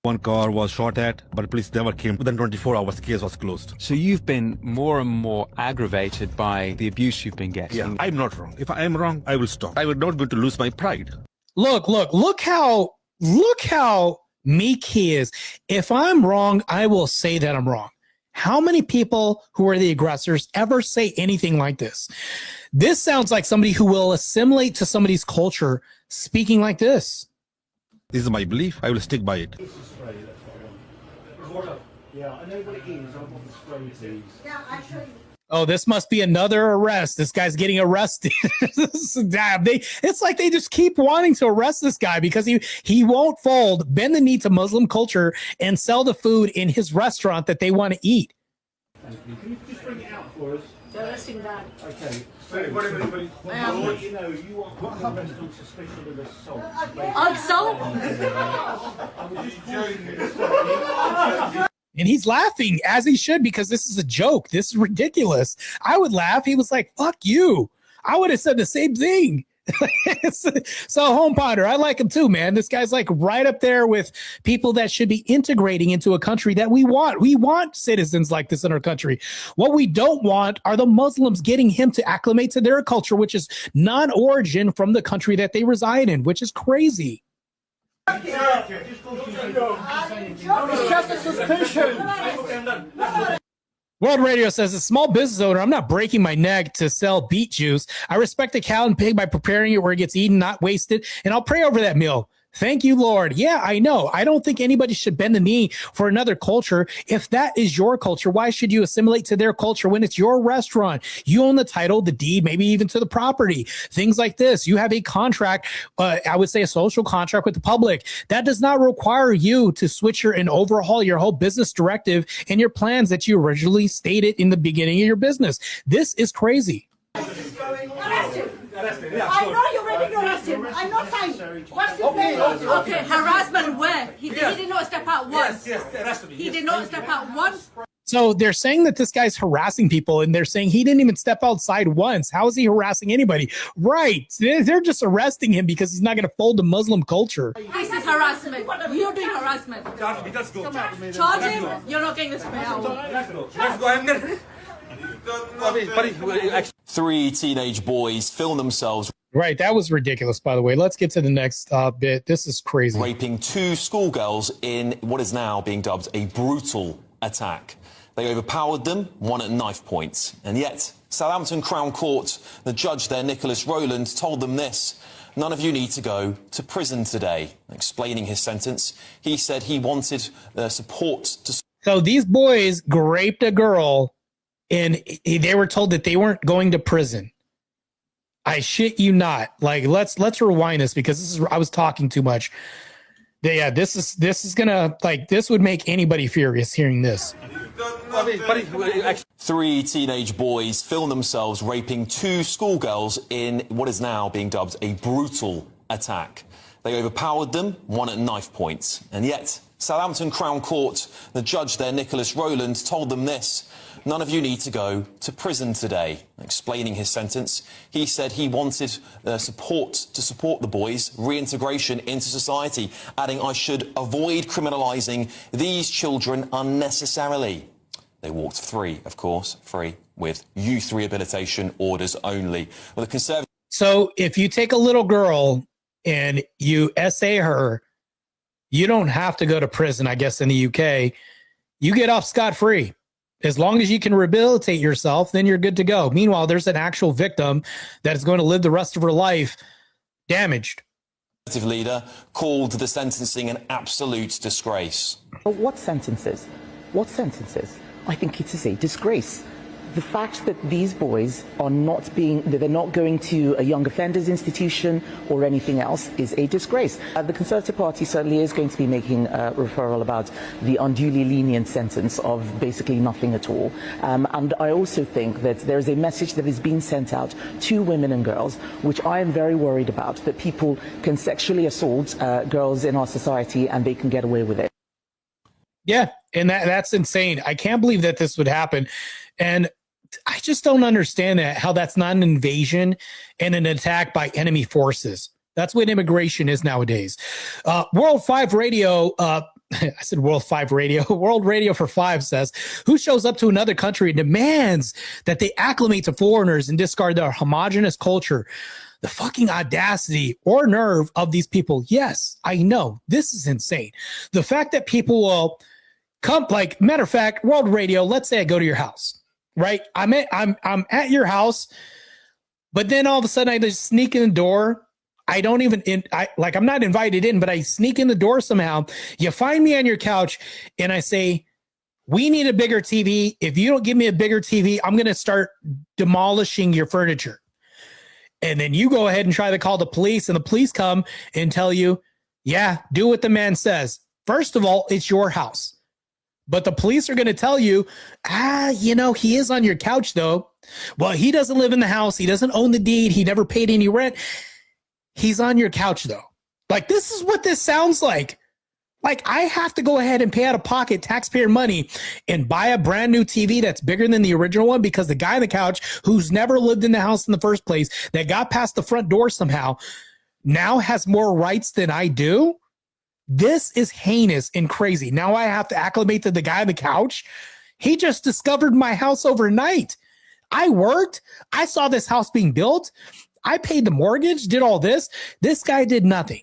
1 car was shot at, but police never came. Within 24 hours, the case was closed. So you've been more and more aggravated by the abuse you've been getting. Yeah, I'm not wrong. If I am wrong, I will stop. I will not going to lose my pride. Look how meek he is. If I'm wrong, I will say that I'm wrong. How many people who are the aggressors ever say anything like this? This sounds like somebody who will assimilate to somebody's culture speaking like this. This is my belief. I will stick by it. Yeah, I know what it is. I want the spray, please. Yeah, actually. Oh, this must be another arrest. This guy's getting arrested. It's like they just keep wanting to arrest this guy because he won't fold, bend the knee to Muslim culture, and sell the food in his restaurant that they want to eat. Can you just bring it out for us? They're arresting that. Okay. So, you know, you are what happens on suspicion of assault. Assault? And he's laughing, as he should, because this is a joke. This is ridiculous. I would laugh. He was like, fuck you. I would have said the same thing. So, Home Ponder, I like him too, man. This guy's like right up there with people that should be integrating into a country that we want. We want citizens like this in our country. What we don't want are the Muslims getting him to acclimate to their culture, which is non-origin from the country that they reside in, which is crazy. It's just a suspicion. World Radio says, as a small business owner, I'm not breaking my neck to sell beet juice. I respect the cow and pig by preparing it where it gets eaten, not wasted, and I'll pray over that meal. Thank you, Lord. Yeah, I know. I don't think anybody should bend the knee for another culture. If that is your culture, why should you assimilate to their culture when it's your restaurant? You own the title, the deed, maybe even to the property, things like this. You have a contract, I would say a social contract with the public. That does not require you to switch and overhaul your whole business directive and your plans that you originally stated in the beginning of your business. This is crazy. I know you're ready to arrest him. I'm not saying. What's the name? Okay, harassment where? He did not step out once. Yes, arrest me. He did not step out once. So they're saying that this guy's harassing people, and they're saying he didn't even step outside once. How is he harassing anybody? Right. They're just arresting him because he's not going to fold to Muslim culture. This is harassment. You're doing harassment. Charge me, let's go. Charge him. You're not getting this payout. Let's go. I'm gonna... Three teenage boys film themselves. Right, that was ridiculous, by the way. Let's get to the next bit. This is crazy. Raping two schoolgirls in what is now being dubbed a brutal attack. They overpowered them, one at knife point. And yet, Southampton Crown Court, the judge there, Nicholas Rowland, told them this: none of you need to go to prison today. Explaining his sentence, he said he wanted support to... So these boys raped a girl, and they were told that they weren't going to prison. I shit you not. Like, let's rewind this, because this is, I was talking too much. Yeah, this is gonna, like, this would make anybody furious hearing this. Three teenage boys film themselves raping two schoolgirls in what is now being dubbed a brutal attack. They overpowered them, one at knife point. And yet, Southampton Crown Court, the judge there, Nicholas Rowland, told them this: none of you need to go to prison today. Explaining his sentence, he said he wanted support to support the boys' reintegration into society, adding, I should avoid criminalising these children unnecessarily. They walked free, of course, free with youth rehabilitation orders only. Well, the Conservative... So if you take a little girl and you essay her, you don't have to go to prison, I guess, in the UK. You get off scot-free. As long as you can rehabilitate yourself, then you're good to go. Meanwhile, there's an actual victim that is going to live the rest of her life damaged. Leader called the sentencing an absolute disgrace. What sentences? What sentences? I think it is a disgrace. The fact that these boys are not being, that they're not going to a young offenders institution or anything else, is a disgrace. The Conservative Party certainly is going to be making a referral about the unduly lenient sentence of basically nothing at all. And I also think that there is a message that is being sent out to women and girls, which I am very worried about, that people can sexually assault girls in our society and they can get away with it. Yeah, and that's insane. I can't believe that this would happen. And I just don't understand that, how that's not an invasion and an attack by enemy forces. That's what immigration is nowadays. World 5 Radio, I said World 5 Radio, World Radio for 5 says, who shows up to another country and demands that they acclimate to foreigners and discard their homogenous culture? The fucking audacity or nerve of these people. Yes, I know. This is insane. The fact that people will come, like, matter of fact, World Radio, let's say I go to your house. Right, I'm at your house, but then all of a sudden I just sneak in the door. I don't even I'm not invited in, but I sneak in the door somehow. You find me on your couch, and I say, "We need a bigger TV. If you don't give me a bigger TV, I'm going to start demolishing your furniture." And then you go ahead and try to call the police, and the police come and tell you, "Yeah, do what the man says." First of all, it's your house. But the police are going to tell you, he is on your couch, though. Well, he doesn't live in the house. He doesn't own the deed. He never paid any rent. He's on your couch, though. Like, this is what this sounds like. Like, I have to go ahead and pay out of pocket taxpayer money and buy a brand new TV that's bigger than the original one because the guy on the couch, who's never lived in the house in the first place, that got past the front door somehow, now has more rights than I do? This is heinous and crazy. Now I have to acclimate to the guy on the couch. He just discovered my house overnight. I worked. I saw this house being built. I paid the mortgage, did all this. This guy did nothing.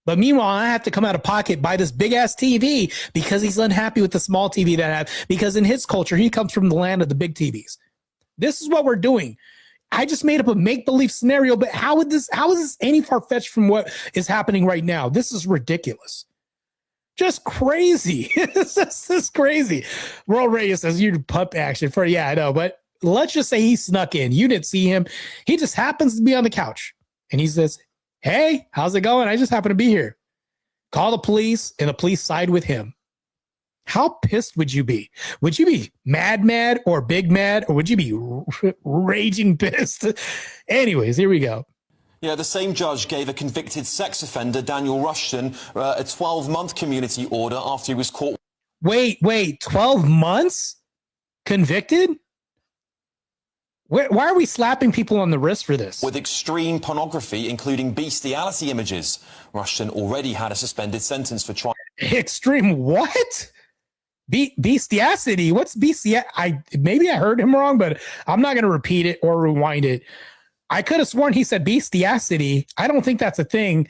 But meanwhile, I have to come out of pocket, buy this big ass TV because he's unhappy with the small TV that I have. Because in his culture, he comes from the land of the big TVs. This is what we're doing. I just made up a make-believe scenario, but how is this any far-fetched from what is happening right now? This is ridiculous. Just crazy. This is crazy. World Radio says you pup action for, yeah, I know, but let's just say he snuck in. You didn't see him. He just happens to be on the couch. And he says, hey, how's it going? I just happen to be here. Call the police, and the police side with him. How pissed would you be? Would you be mad, or big mad, or would you be raging pissed? Anyways, here we go. Yeah, the same judge gave a convicted sex offender, Daniel Rushton, a 12-month community order after he was caught. Wait, 12 months? Convicted? Why are we slapping people on the wrist for this? With extreme pornography, including bestiality images. Rushton already had a suspended sentence for trying. Extreme what? Bestiality? What's bestiality? Maybe I heard him wrong, but I'm not going to repeat it or rewind it. I could have sworn he said bestiality. I don't think that's a thing.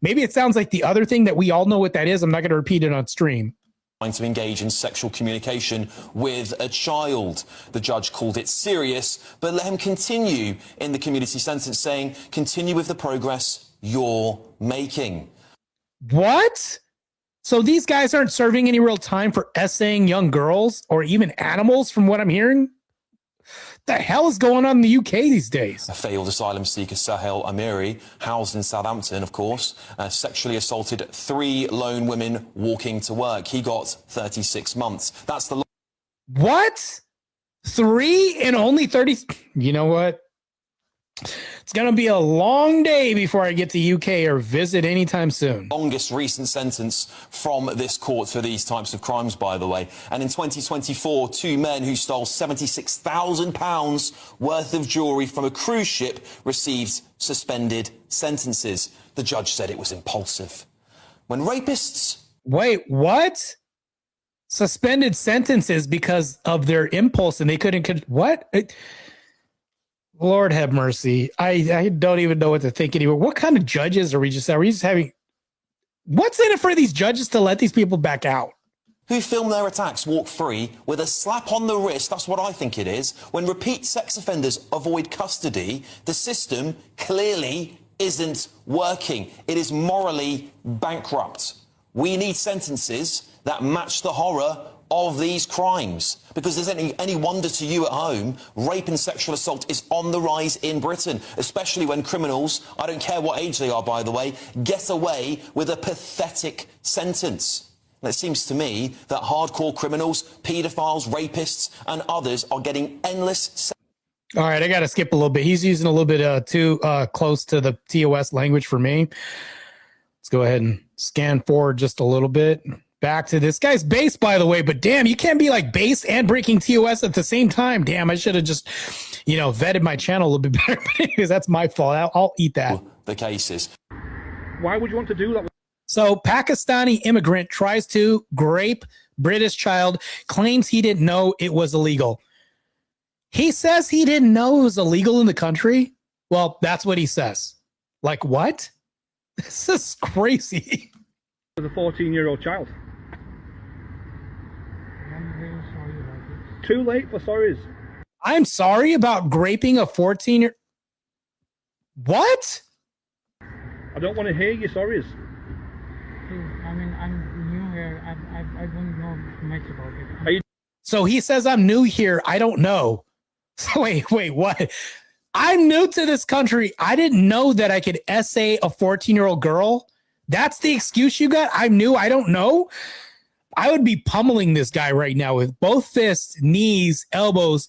Maybe it sounds like the other thing that we all know what that is. I'm not going to repeat it on stream. To engage in sexual communication with a child. The judge called it serious, but let him continue in the community sentence, saying, continue with the progress you're making. What? So these guys aren't serving any real time for essaying young girls or even animals, from what I'm hearing? The hell is going on in the UK these days? A failed asylum seeker, Sahel Amiri, housed in Southampton, of course, sexually assaulted 3 lone women walking to work. He got 36 months. That's the... What? 3 and only 30? You know what? It's going to be a long day before I get to UK or visit anytime soon. Longest recent sentence from this court for these types of crimes, by the way. And in 2024, 2 men who stole £76,000 worth of jewellery from a cruise ship received suspended sentences. The judge said it was impulsive. When rapists... Wait, what? Suspended sentences because of their impulse and they couldn't... What? Lord have mercy. I don't even know what to think anymore. What kind of judges are we just having? What's in it for these judges to let these people back out? Who film their attacks walk free with a slap on the wrist, that's what I think it is. When repeat sex offenders avoid custody, the system clearly isn't working. It is morally bankrupt. We need sentences that match the horror of these crimes, because there's any wonder to you at home, rape and sexual assault is on the rise in Britain, especially when criminals, I don't care what age they are, by the way, get away with a pathetic sentence. And it seems to me that hardcore criminals, paedophiles, rapists and others are getting endless... All right, I got to skip a little bit. He's using a little bit too close to the TOS language for me. Let's go ahead and scan forward just a little bit. Back to this guy's bass, by the way, but damn, you can't be like bass and breaking TOS at the same time. Damn, I should have just, vetted my channel a little bit better, because that's my fault. I'll eat that. The cases. Why would you want to do that? So Pakistani immigrant tries to grape British child, claims he didn't know it was illegal. He says he didn't know it was illegal in the country. Well, that's what he says. Like what? This is crazy. As a 14-year-old child. Too late for sorries. I'm sorry about graping a 14-year... What? I don't want to hear your sorries. I mean, I'm new here. I don't know much about it. Are you... So he says I'm new here. I don't know. So wait, what? I'm new to this country. I didn't know that I could essay a 14-year-old girl. That's the excuse you got? I'm new. I don't know. I would be pummeling this guy right now with both fists, knees, elbows,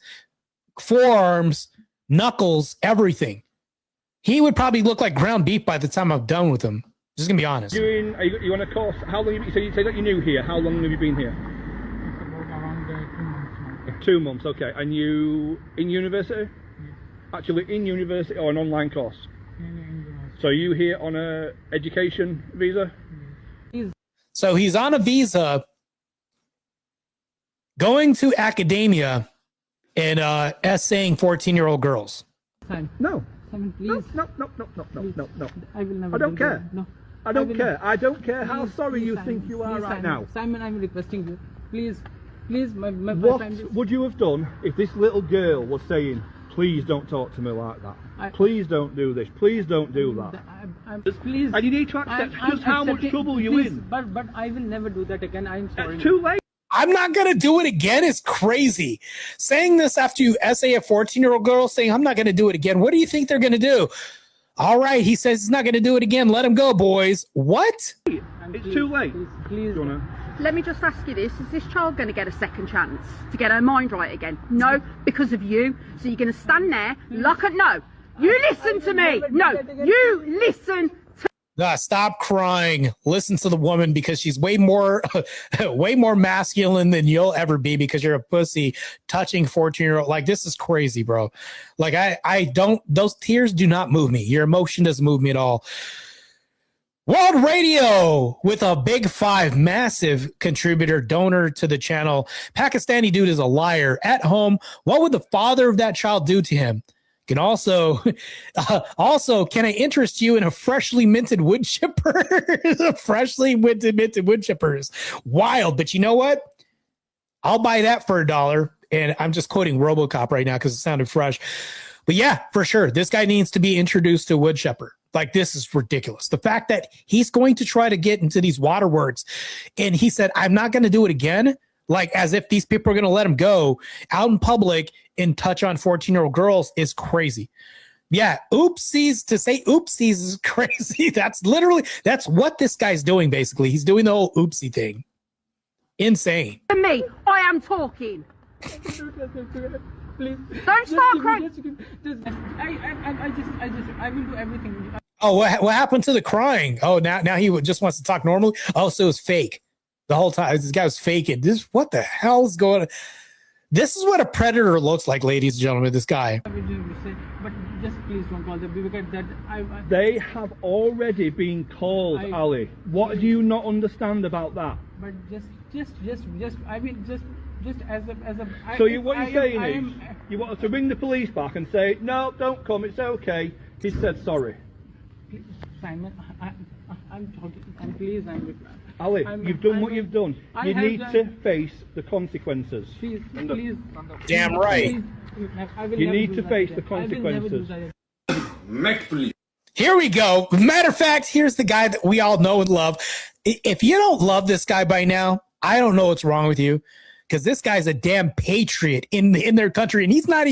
forearms, knuckles, everything. He would probably look like ground beef by the time I'm done with him. Just gonna be honest. Are you on a course? How long have you, so you say that you're new here. How long have you been here? It's about around 2 months now. 2 months, okay. And you in university? Yes. Actually in university or an online course? In university. So are you here on a education visa? Yes. So he's on a visa going to academia and essaying 14-year-old girls. No. Simon, please. No. I will never. I don't care. No. I don't care. I don't care how Please, sorry you Simon, think you are please, right Simon. now. Simon, I'm requesting you. Please, my What family. would you have done if this little girl was saying, Please don't talk to me like that. Please don't do this. Please don't do that. Please. And you need to accept just how much trouble you're in. But I will never do that again. I'm sorry. It's too late. I'm not going to do it again is crazy. Saying this after you essay a 14-year-old girl saying, I'm not going to do it again. What do you think they're going to do? All right, he says he's not going to do it again. Let him go, boys. What? It's too late. Please. Let me just ask you this. Is this child going to get a second chance to get her mind right again? No, because of you. So you're going to stand there, lock it. No, you listen to me. No, you listen to stop crying. Listen to the woman because she's way more masculine than you'll ever be because you're a pussy touching 14-year-old. Like, this is crazy, bro. Like, I don't, those tears do not move me. Your emotion doesn't move me at all. World Radio with a big 5, massive contributor, donor to the channel. Pakistani dude is a liar. At home, what would the father of that child do to him? Can also, can I interest you in a freshly minted wood chipper? Freshly minted wood chippers. Wild, but you know what? I'll buy that for $1. And I'm just quoting RoboCop right now because it sounded fresh. But yeah, for sure, this guy needs to be introduced to wood chipper. Like, this is ridiculous. The fact that he's going to try to get into these waterworks and he said, I'm not going to do it again. Like, as if these people are going to let him go out in public and touch on 14-year-old girls is crazy. Yeah, oopsies, to say oopsies is crazy. That's what this guy's doing, basically. He's doing the whole oopsie thing. Insane. me. I am talking. Please. Don't start crying. I will do everything. Oh, what happened to the crying? Oh, now he just wants to talk normally. Oh, so it was fake the whole time. This guy was faking. What the hell is going on? This is what a predator looks like, ladies and gentlemen. This guy. But just please don't call them because they have already been called, Ali. What do you not understand about that? But just I mean just as a. So what you're saying is you want us to ring the police back and say no, don't come. It's okay. He said sorry. Simon, I'm talking. And please, Ali, you've done what you've done. You need to face the consequences. Please. Damn right. You need to face the consequences. Here we go. Matter of fact, here's the guy that we all know and love. If you don't love this guy by now, I don't know what's wrong with you, because this guy's a damn patriot in their country, and he's not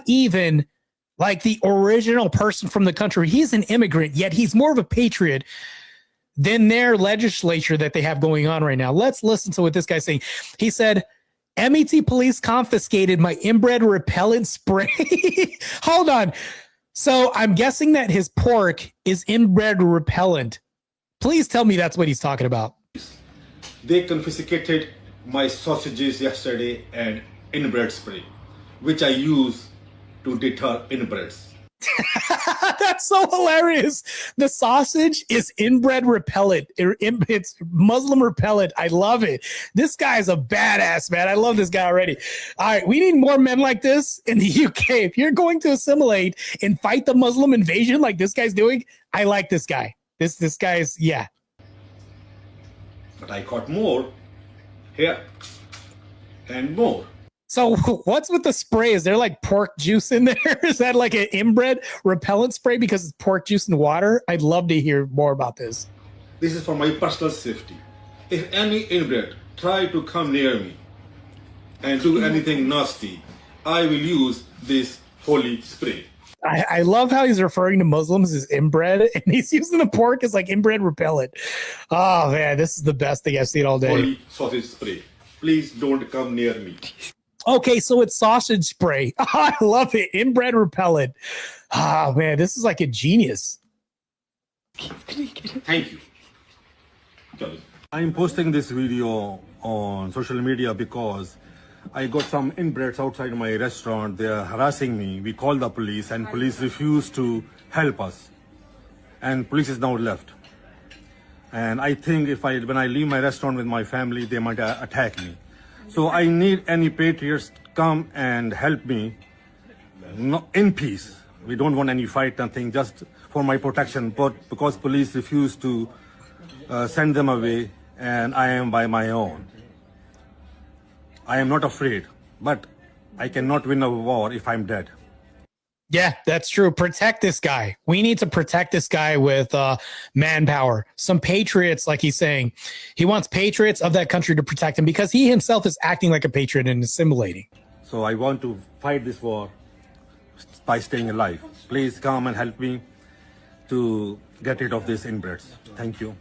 even like the original person from the country. He's an immigrant, yet he's more of a patriot than their legislature that they have going on right now. Let's listen to what this guy's saying. He said, MET police confiscated my inbred repellent spray. Hold on. So I'm guessing that his pork is inbred repellent. Please tell me that's what he's talking about. They confiscated my sausages yesterday and inbred spray, which I use to deter inbreds. That's so hilarious. The sausage is inbred repellent. It's Muslim repellent. I love it. This guy's a badass, man. I love this guy already. All right, we need more men like this in the UK. If you're going to assimilate and fight the Muslim invasion like this guy's doing, I like this guy. This guy's, yeah. But I caught more here and more. So what's with the spray? Is there like pork juice in there? Is that like an inbred repellent spray because it's pork juice and water? I'd love to hear more about this. This is for my personal safety. If any inbred try to come near me and do anything nasty, I will use this holy spray. I love how he's referring to Muslims as inbred, and he's using the pork as like inbred repellent. Oh man, this is the best thing I've seen all day. Holy sausage spray. Please don't come near me. Okay, so it's sausage spray. Oh, I love it. Inbred repellent. Oh, man, this is like a genius. Thank you. I'm posting this video on social media because I got some inbreds outside my restaurant. They are harassing me. We called the police and police refused to help us. And police is now left. And I think when I leave my restaurant with my family, they might attack me. So I need any patriots to come and help me in peace. We don't want any fight, nothing, just for my protection. But because police refuse to send them away, and I am by my own. I am not afraid, but I cannot win a war if I'm dead. Yeah, that's true. Protect this guy. We need to protect this guy with manpower. Some patriots, like he's saying. He wants patriots of that country to protect him because he himself is acting like a patriot and assimilating. So I want to fight this war by staying alive. Please come and help me to get rid of these inbreds. Thank you.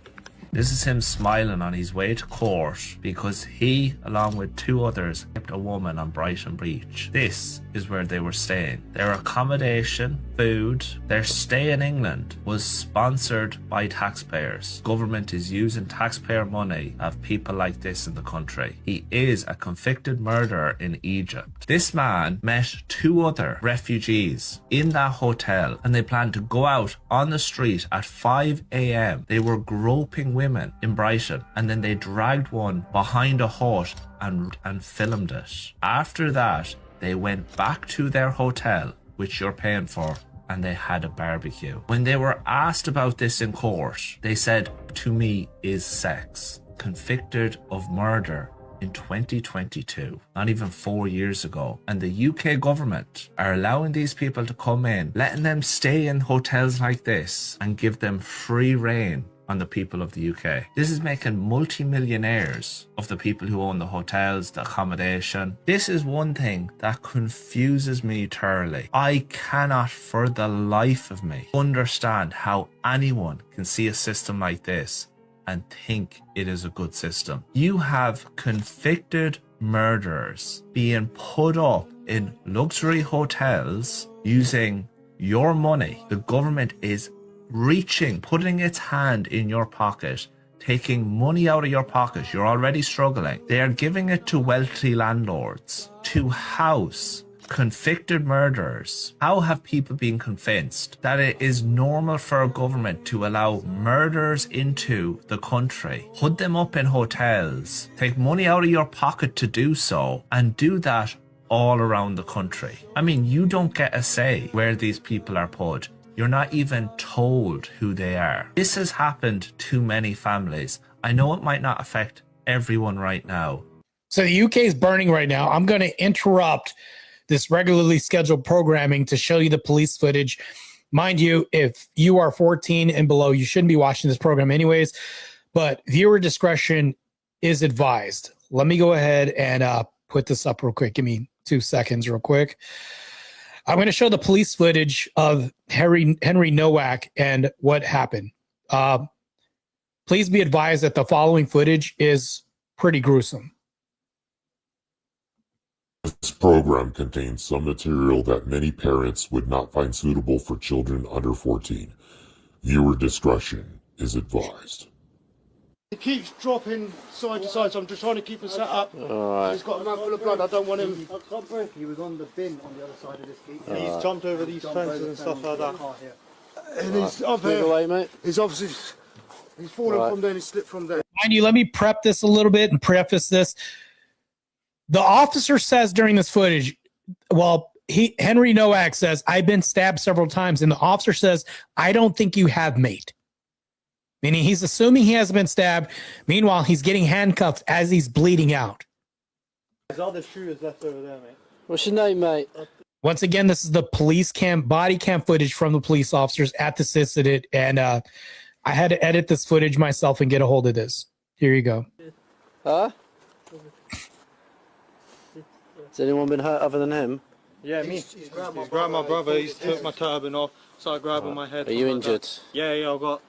This is him smiling on his way to court because he, along with 2 others, kept a woman on Brighton Beach. This is where they were staying. Their accommodation, food, their stay in England was sponsored by taxpayers. Government is using taxpayer money of people like this in the country. He is a convicted murderer in Egypt. This man met 2 other refugees in that hotel and they planned to go out on the street at 5 a.m. They were groping women in Brighton and then they dragged one behind a hut and filmed it. After that, they went back to their hotel, which you're paying for, and they had a barbecue. When they were asked about this in court, they said, "To me is sex." Convicted of murder in 2022, not even 4 years ago. And the UK government are allowing these people to come in, letting them stay in hotels like this and give them free reign on the people of the UK. This is making multi-millionaires of the people who own the hotels, the accommodation. This is one thing that confuses me thoroughly. I cannot for the life of me understand how anyone can see a system like this and think it is a good system. You have convicted murderers being put up in luxury hotels using your money. The government is putting its hand in your pocket, taking money out of your pocket. You're already struggling. They are giving it to wealthy landlords to house convicted murderers. How have people been convinced that it is normal for a government to allow murderers into the country, put them up in hotels, take money out of your pocket to do so, and do that all around the country? I mean, you don't get a say where these people are put. You're not even told who they are. This has happened to many families. I know it might not affect everyone right now. So the UK is burning right now. I'm going to interrupt this regularly scheduled programming to show you the police footage. Mind you, if you are 14 and below, you shouldn't be watching this program anyways, but viewer discretion is advised. Let me go ahead and put this up real quick. Give me 2 seconds real quick. I'm going to show the police footage of Henry Nowak and what happened. Please be advised that the following footage is pretty gruesome. This program contains some material that many parents would not find suitable for children under 14. Viewer discretion is advised. He keeps dropping side to side, so I'm just trying to keep him set up. Alright. He's got a mouthful of blood, I don't want him... He was on the bin on the other side of this gate. He's jumped over these fences and stuff like that. And he's up Move here. away, mate. He's obviously... He's fallen from there and he slipped from there. Mind you, let me prep this a little bit and preface this. The officer says during this footage, Henry Nowak says, "I've been stabbed several times." And the officer says, "I don't think you have, mate." Meaning he's assuming he hasn't been stabbed. Meanwhile, he's getting handcuffed as he's bleeding out. There's other shooters left over there, mate. What's your name, mate? Once again, this is the police body cam footage from the police officers at this incident. And I had to edit this footage myself and get a hold of this. Here you go. Huh? Has anyone been hurt other than him? Yeah, me. He's grabbed my brother, he's took my turban off, started grabbing my head. Are you injured? Yeah, I've got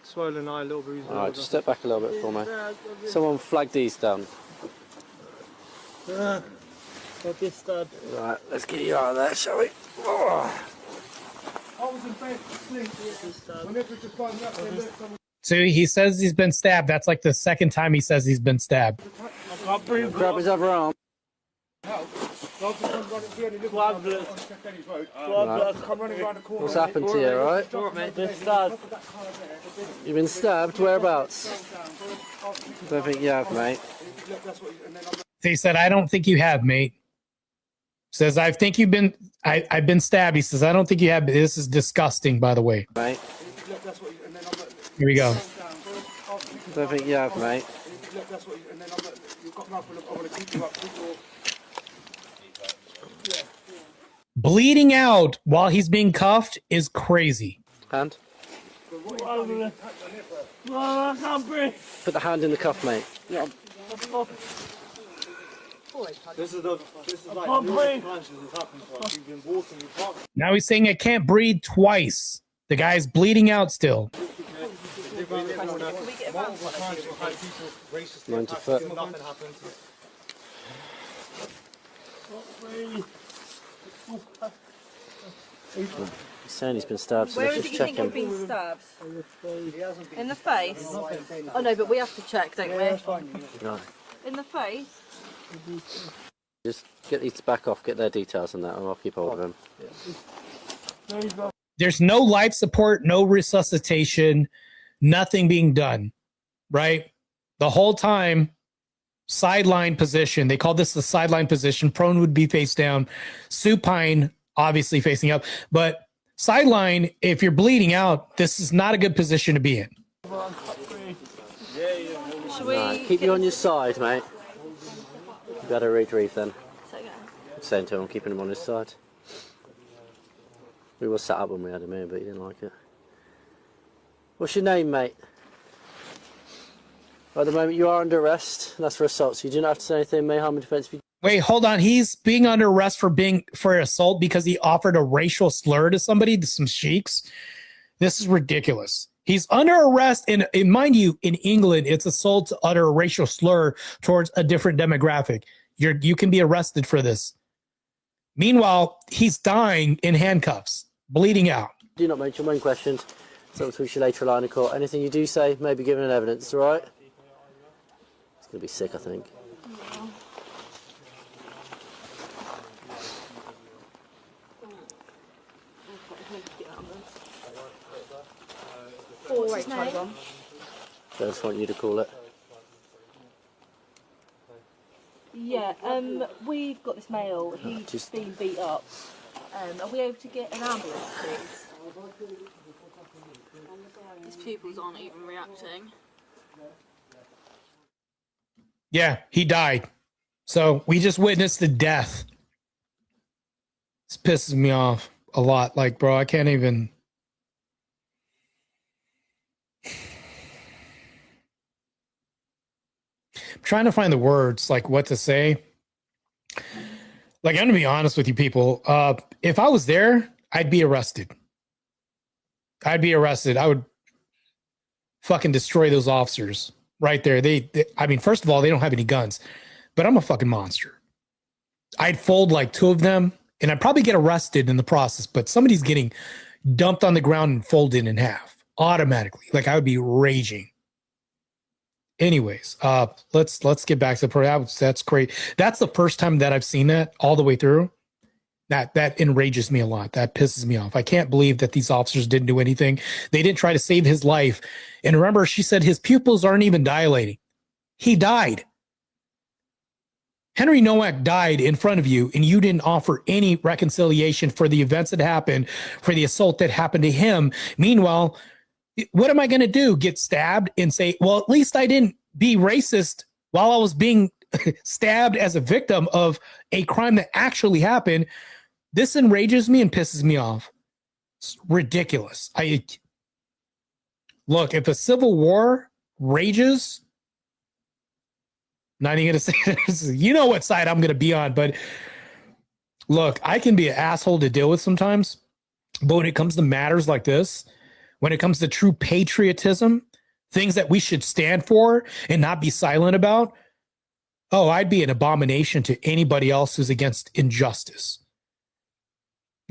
swollen eye, a little bruise. Alright, just step back a little bit for me. Someone flag these down. Got this stud. Right, let's get you out of there, shall we? Oh. I was in bed asleep. Whenever just find me up there, So he says he's been stabbed. That's like the second time he says he's been stabbed. Grab his other arm. What's happened to you, right? You've been stabbed? Whereabouts? Don't think you have, mate. He said, "I don't think you have, mate." Says, "I think you've been, I've been stabbed." He says, "I don't think you have." This is disgusting, by the way. Mate. Here we go. Don't think you have, mate. bleeding out while he's being cuffed is crazy. Hand. Oh, I can't breathe. Put the hand in the cuff, mate. Yeah. This is like Now he's saying I can't breathe twice. The guy's bleeding out still. 90 foot. He's saying he's been stabbed, so Where let's is it just you check think you've him. been stabbed? In the face? Oh no, but we have to check, don't we? No. In the face? Just get these back off, get their details on that, and I'll keep hold of him. There's no life support, no resuscitation, nothing being done, right? The whole time, sideline position. They call this the sideline position. Prone would be face down. Supine, obviously facing up. But sideline, if you're bleeding out, this is not a good position to be in. Should we Keep you on your side, mate. You better retrieve then. Saying to him, keeping him on his side. We were sat up when we had him here, but he didn't like it. What's your name, mate? At the moment, you are under arrest, and that's for assault, so you do not have to say anything, may harm and defense. Wait, hold on. He's being under arrest for assault because he offered a racial slur to somebody, to some sheiks. This is ridiculous. He's under arrest, and mind you, in England, it's assault to utter a racial slur towards a different demographic. You can be arrested for this. Meanwhile, he's dying in handcuffs, bleeding out. Do not mention when questioned. So we should later line of court. Anything you do say may be given in evidence, all right? It's going to be sick, I think. What's his name? I just want you to call it. Yeah, we've got this male. He's been beat up. Are we able to get an ambulance, please? His pupils aren't even reacting. Yeah, he died. So we just witnessed the death. This pisses me off a lot. Like, bro, I can't even. I'm trying to find the words, like what to say. Like, I'm gonna be honest with you people. If I was there, I'd be arrested. I would fucking destroy those officers right there. I mean, first of all, they don't have any guns, but I'm a fucking monster. I'd fold like two of them, and I'd probably get arrested in the process, but somebody's getting dumped on the ground and folded in half automatically. Like, I would be raging. Anyways, let's get back to the program. That's great. That's the first time that I've seen that all the way through. That enrages me a lot. That pisses me off. I can't believe that these officers didn't do anything. They didn't try to save his life. And remember, she said his pupils aren't even dilating. He died. Henry Nowak died in front of you, and you didn't offer any reconciliation for the events that happened, for the assault that happened to him. Meanwhile, what am I going to do? Get stabbed and say, well, at least I didn't be racist while I was being stabbed as a victim of a crime that actually happened. This enrages me and pisses me off. It's ridiculous. Look, if a civil war rages, not even going to say this, you know what side I'm going to be on, but look, I can be an asshole to deal with sometimes, but when it comes to matters like this, when it comes to true patriotism, things that we should stand for and not be silent about, oh, I'd be an abomination to anybody else who's against injustice.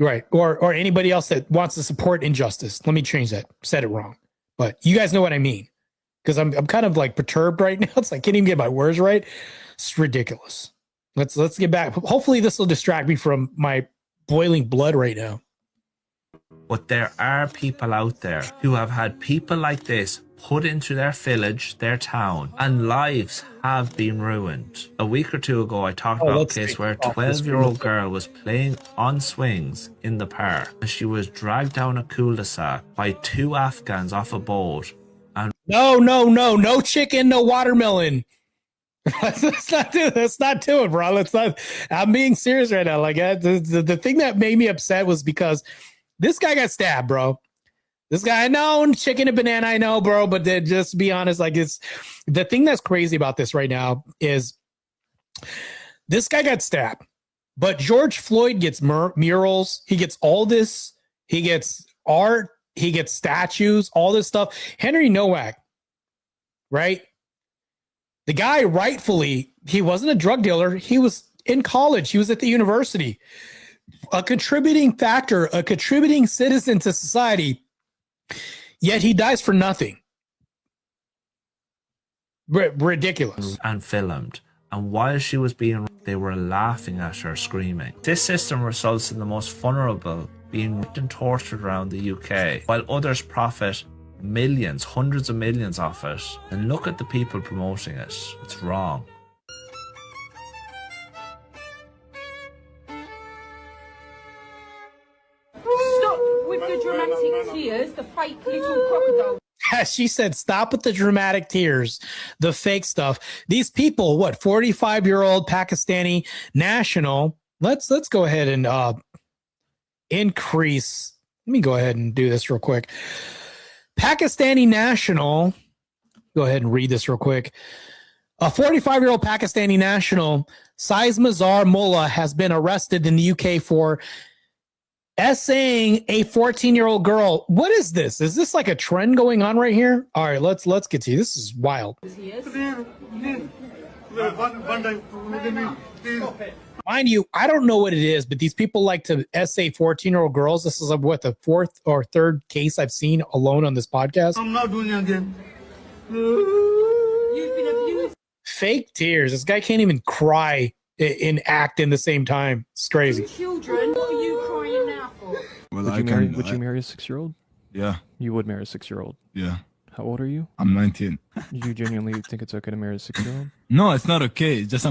Right. Or anybody else that wants to support injustice. Let me change that. Said it wrong. But you guys know what I mean. Because I'm kind of like perturbed right now. It's like I can't even get my words right. It's ridiculous. Let's get back. Hopefully this will distract me from my boiling blood right now. But there are people out there who have had people like this put into their village, their town, and lives have been ruined. A week or two ago, I talked about a case where a 12-year-old girl was playing on swings in the park, and she was dragged down a cul-de-sac by two Afghans off a boat. And No chicken, no watermelon. Let's not do it, bro. Let's not. I'm being serious right now. Like the thing that made me upset was because this guy got stabbed, bro. This guy, I know, chicken and banana, I know, bro. But just to be honest, like it's the thing that's crazy about this right now is this guy got stabbed, but George Floyd gets murals. He gets all this. He gets art. He gets statues. All this stuff. Henry Nowak, right? The guy rightfully, he wasn't a drug dealer. He was in college. He was at the university. A contributing factor, a contributing citizen to society. Yet he dies for nothing. Ridiculous. And filmed. And while she was being, they were laughing at her, screaming. This system results in the most vulnerable being raped and tortured around the UK, while others profit millions, hundreds of millions off it. And look at the people promoting it. It's wrong. Stop with the dramatic tears, the fake little crocodile. She said, stop with the dramatic tears, the fake stuff. These people, what, 45-year-old Pakistani national. Let's go ahead and increase. Let me go ahead and do this real quick. Pakistani national. Go ahead and read this real quick. A 45-year-old Pakistani national, Saiz Mazhar Mullah, has been arrested in the UK for essaying a 14-year-old girl. What is this? Is this like a trend going on right here? All right, let's get to you. This is wild. Mind you, I don't know what it is, but these people like to essay 14-year-old girls. This is what, the fourth or third case I've seen alone on this podcast. I'm not doing it again. You've been abused. Fake tears. This guy can't even cry and act in the same time. It's crazy. Children, what are you crying now for? Well, would you marry a 6-year-old? Yeah. You would marry a 6-year-old? Yeah. How old are you? I'm 19. You genuinely think it's okay to marry a 6-year-old? No, it's not okay. It's just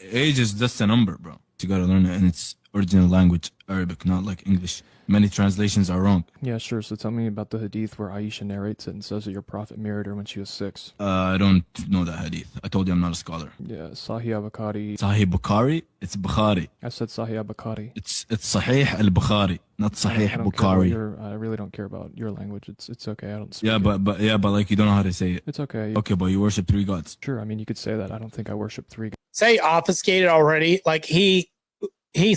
age is just a number, bro. You gotta learn it in its original language, Arabic, not like English. Many translations are wrong. Yeah, sure. So tell me about the hadith where Aisha narrates it and says that your prophet married her when she was 6. I don't know that hadith. I told you I'm not a scholar. Yeah, Sahih al-Bukhari. Sahih Bukhari? It's Bukhari. I said Sahih al-Bukhari. It's Sahih al-Bukhari, not Sahih Bukhari. I really don't care about your language. It's okay. I don't speak Yeah, it. but like you don't know how to say it. It's okay. Okay, but you worship 3 gods. Sure, I mean, you could say that. I don't think I worship 3 gods. Say obfuscated already. Like he's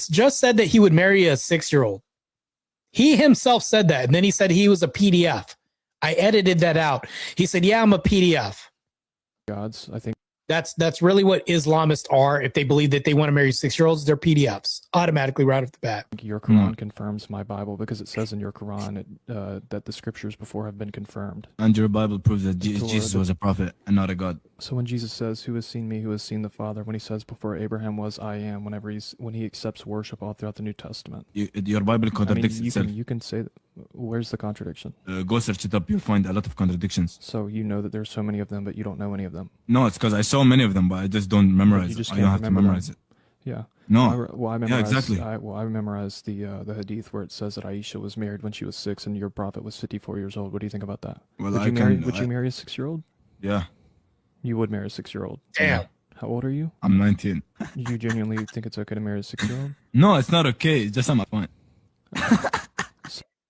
just said that he would marry a 6-year-old. He himself said that, and then he said he was a PDF. I edited that out. He said, yeah, I'm a PDF. Gods, I think. That's really what Islamists are. If they believe that they want to marry 6-year-olds, they're PDFs automatically right off the bat. Your Quran confirms my Bible because it says in your Quran that the scriptures before have been confirmed. And your Bible proves that Jesus was a prophet and not a god. So when Jesus says, "Who has seen me? Who has seen the Father?" When he says, "Before Abraham was, I am," when he accepts worship all throughout the New Testament, Your Bible contradicts itself. You can say that. Where's the contradiction? Go search it up. You'll find a lot of contradictions. So you know that there's so many of them, but you don't know any of them. No, it's because I saw many of them, but I just don't memorize it. I don't have to memorize it. Yeah. No. Well, I memorized, yeah, exactly. I memorized the hadith where it says that Aisha was married when she was 6 and your prophet was 54 years old. What do you think about that? Well, would you marry a 6-year-old? Yeah. You would marry a 6-year-old. Damn. How old are you? I'm 19. You genuinely think it's okay to marry a 6-year-old? No, it's not okay. It's just not my point.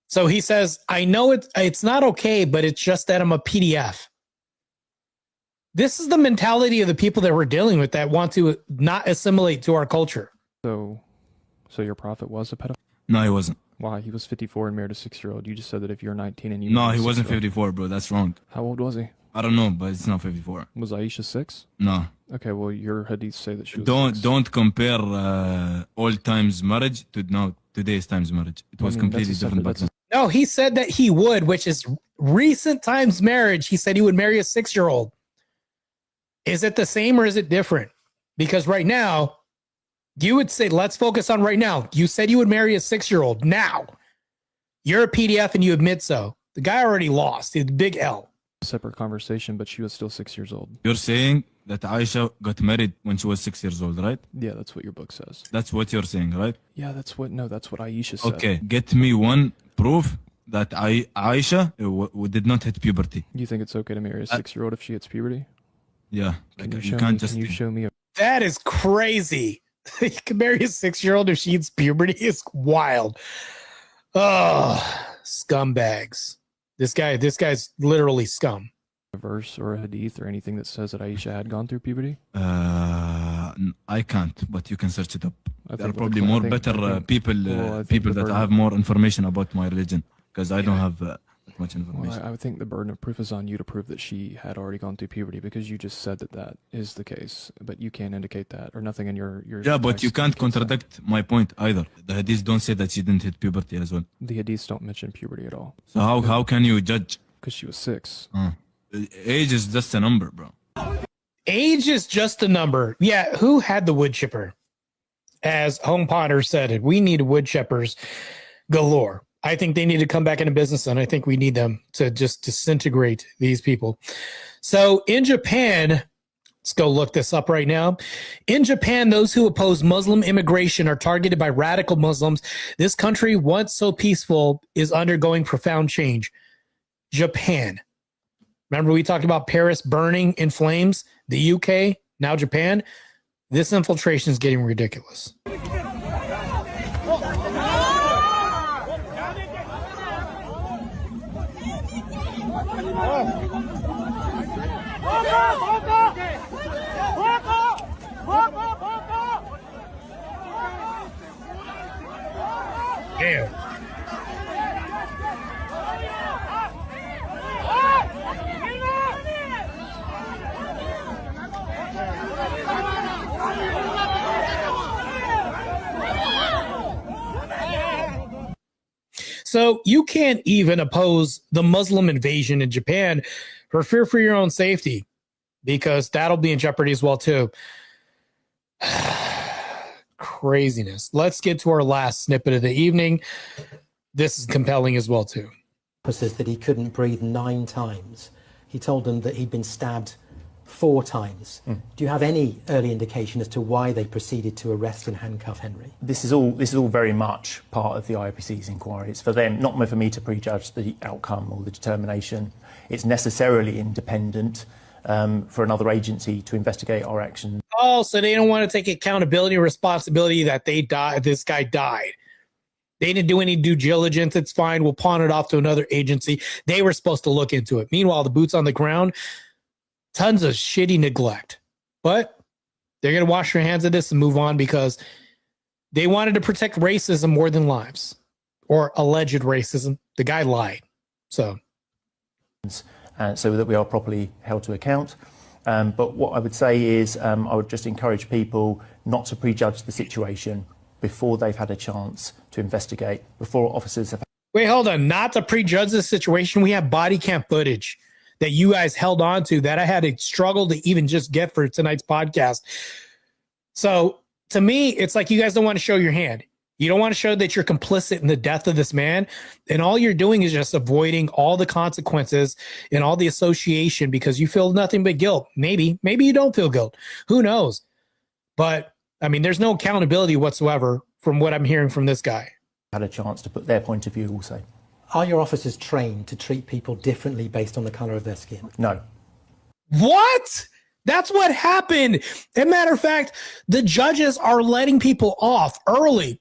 So he says, I know it's not okay, but it's just that I'm a PDF. This is the mentality of the people that we're dealing with that want to not assimilate to our culture. So your prophet was a pedophile? No, he wasn't. Why? He was 54 and married a 6-year-old. You just said that if you're 19 and you... No, he wasn't 54, bro. That's wrong. How old was he? I don't know, but it's not 54. Was Aisha 6? No. Okay, well, your hadiths say that she was 6. Don't compare old times marriage to today's times marriage. It was completely different back then. No, he said that he would, which is recent times marriage. He said he would marry a 6-year-old. Is it the same or is it different? Because right now, you would say, let's focus on right now. You said you would marry a 6-year-old. Now, you're a PDF and you admit so. The guy already lost. It's a big L. Separate conversation, but she was still 6 years old. You're saying that Aisha got married when she was 6 years old, right? Yeah, that's what your book says. That's what you're saying, right? Yeah, that's what Aisha said. Okay, get me one proof that Aisha did not hit puberty. You think it's okay to marry a 6-year-old if she hits puberty? Yeah, Can like, you you show can't me? just. Can you show me a That is crazy. You can marry a 6-year-old if she hits puberty. It's wild. Oh, scumbags. This guy's literally scum. verse or a hadith or anything that says that Aisha had gone through puberty? I can't, but you can search it up. There are think probably I more think- better I think- people well, I think people the that burden- have more information about my religion, because I don't have that much Well, information. I would think the burden of proof is on you to prove that she had already gone through puberty, because you just said that that is the case, but you can't indicate that, or nothing in your Yeah, but you text can't indicates that. contradict my point either. The hadiths don't say that she didn't hit puberty as well. The hadiths don't mention puberty at all. So how can you judge? Because she was 6. Age is just a number, bro. Age is just a number. Yeah, who had the wood chipper? As Home Potter said it, we need wood chippers galore. I think they need to come back into business, and I think we need them to just disintegrate these people. So in Japan, let's go look this up right now. In Japan, those who oppose Muslim immigration are targeted by radical Muslims. This country, once so peaceful, is undergoing profound change. Japan. Remember we talked about Paris burning in flames? The UK, now Japan. This infiltration is getting ridiculous. Damn. So you can't even oppose the Muslim invasion in Japan for fear for your own safety, because that'll be in jeopardy as well too. Craziness. Let's get to our last snippet of the evening. This is compelling as well too. Says that he couldn't breathe 9 times. He told them that he'd been stabbed 4 times. Do you have any early indication as to why they proceeded to arrest and handcuff Henry? This is all very much part of the IPC's inquiry. It's for them, not for me to prejudge the outcome or the determination. It's necessarily independent for another agency to investigate our actions. Oh, so they don't want to take accountability and responsibility that they died. This guy died. They didn't do any due diligence. It's fine. We'll pawn it off to another agency. They were supposed to look into it. Meanwhile, the boots on the ground, tons of shitty neglect. But they're going to wash their hands of this and move on, because they wanted to protect racism more than lives, or alleged racism. The guy lied. So that we are properly held to account. But what I would say is I would just encourage people not to prejudge the situation before they've had a chance to investigate, before officers have. Wait, hold on. Not to prejudge the situation. We have body cam footage that you guys held on to that I had to struggle to even just get for tonight's podcast. So to me, it's like you guys don't want to show your hand. You don't want to show that you're complicit in the death of this man. And all you're doing is just avoiding all the consequences and all the association, because you feel nothing but guilt. Maybe you don't feel guilt. Who knows? But I mean, there's no accountability whatsoever from what I'm hearing from this guy. Had a chance to put their point of view also. Are your officers trained to treat people differently based on the colour of their skin? No. What? That's what happened. As a matter of fact, the judges are letting people off early.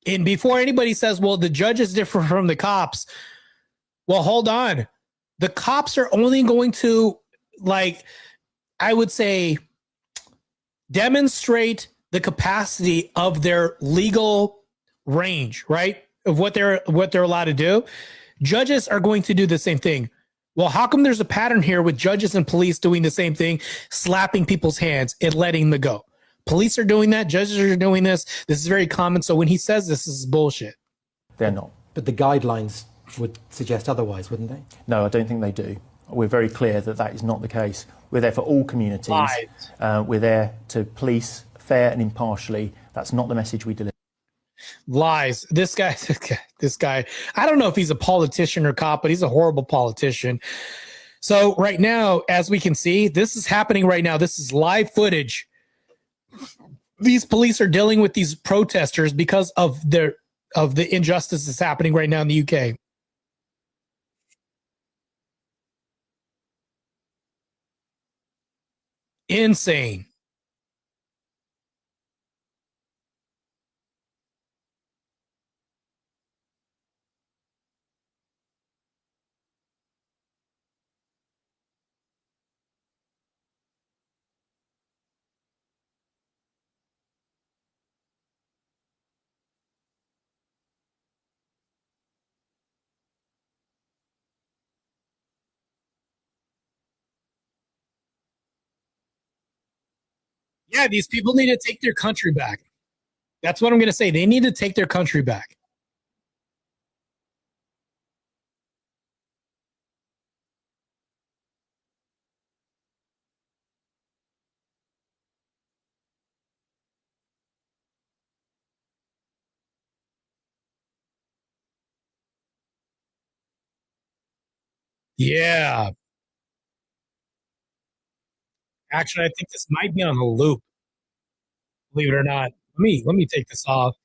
And before anybody says, well, the judge is different from the cops. Well, hold on. The cops are only going to, I would say, demonstrate the capacity of their legal range, right? Of what they're allowed to do. Judges are going to do the same thing. Well, how come there's a pattern here with judges and police doing the same thing, slapping people's hands and letting them go? Police are doing that. Judges are doing this. This is very common. So when he says this is bullshit. They're not. But the guidelines would suggest otherwise, wouldn't they? No, I don't think they do. We're very clear that that is not the case. We're there for all communities. We're there to police fair and impartially. That's not the message we deliver. Lies. This guy, I don't know if he's a politician or cop, but he's a horrible politician. So right now, as we can see, this is happening right now. This is live footage. These police are dealing with these protesters because of the injustice that's happening right now in the UK. insane. Yeah, these people need to take their country back. That's what I'm going to say. They need to take their country back. Yeah. Actually, I think this might be on a loop. Believe it or not. Let me take this off.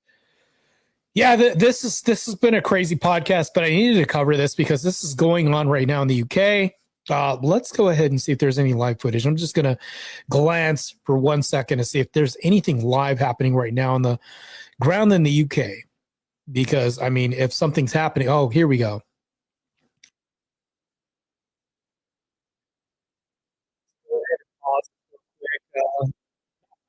Yeah, this has been a crazy podcast, but I needed to cover this because this is going on right now in the UK. Let's go ahead and see if there's any live footage. I'm just going to glance for 1 second to see if there's anything live happening right now on the ground in the UK. Because, I mean, if something's happening, oh, here we go.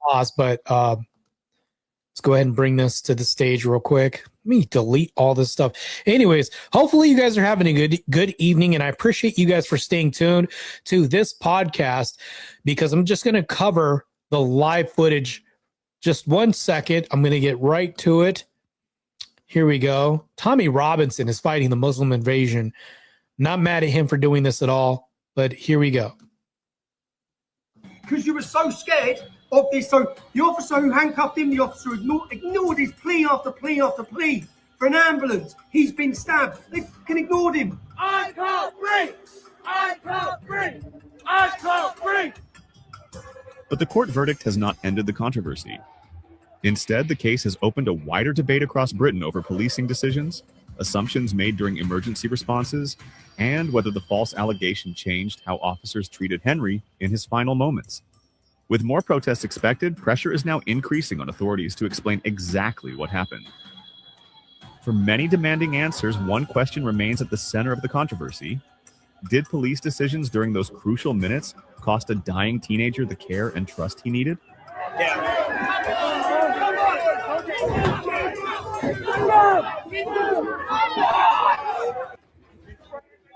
Pause, but let's go ahead and bring this to the stage real quick. Let me delete all this stuff. Anyways, hopefully you guys are having a good evening, and I appreciate you guys for staying tuned to this podcast because I'm just going to cover the live footage. Just 1 second. I'm going to get right to it. Here we go. Tommy Robinson is fighting the Muslim invasion. Not mad at him for doing this at all, but here we go. Because you were so scared of this. So the officer who handcuffed him, the officer ignored his plea after plea after plea for an ambulance. He's been stabbed. They can ignore him. I can't breathe. I can't breathe. I can't breathe. But the court verdict has not ended the controversy. Instead, the case has opened a wider debate across Britain over policing decisions, assumptions made during emergency responses, and whether the false allegation changed how officers treated Henry in his final moments. With more protests expected, pressure is now increasing on authorities to explain exactly what happened. For many demanding answers, one question remains at the center of the controversy. Did police decisions during those crucial minutes cost a dying teenager the care and trust he needed?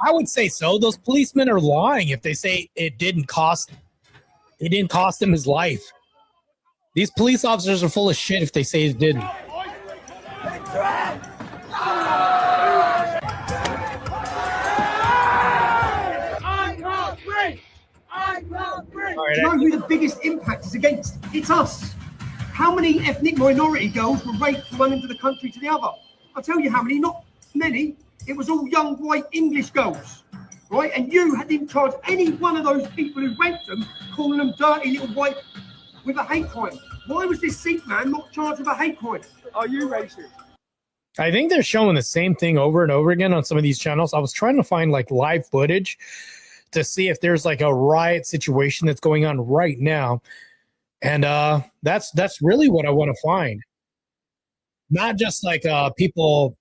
I would say so. Those policemen are lying if they say it didn't cost him his life. These police officers are full of shit if they say it didn't. Do you know who the biggest impact is against? It's us. How many ethnic minority girls were raped from one end of the country to the other? I'll tell you how many, not many. It was all young white English girls, right? And you didn't charge any one of those people who raped them, calling them dirty little white with a hate crime. Why was this Sikh man not charged with a hate crime? Are you racist? I think they're showing the same thing over and over again on some of these channels. I was trying to find like live footage to see if there's like a riot situation that's going on right now. And that's really what I want to find. Not just like people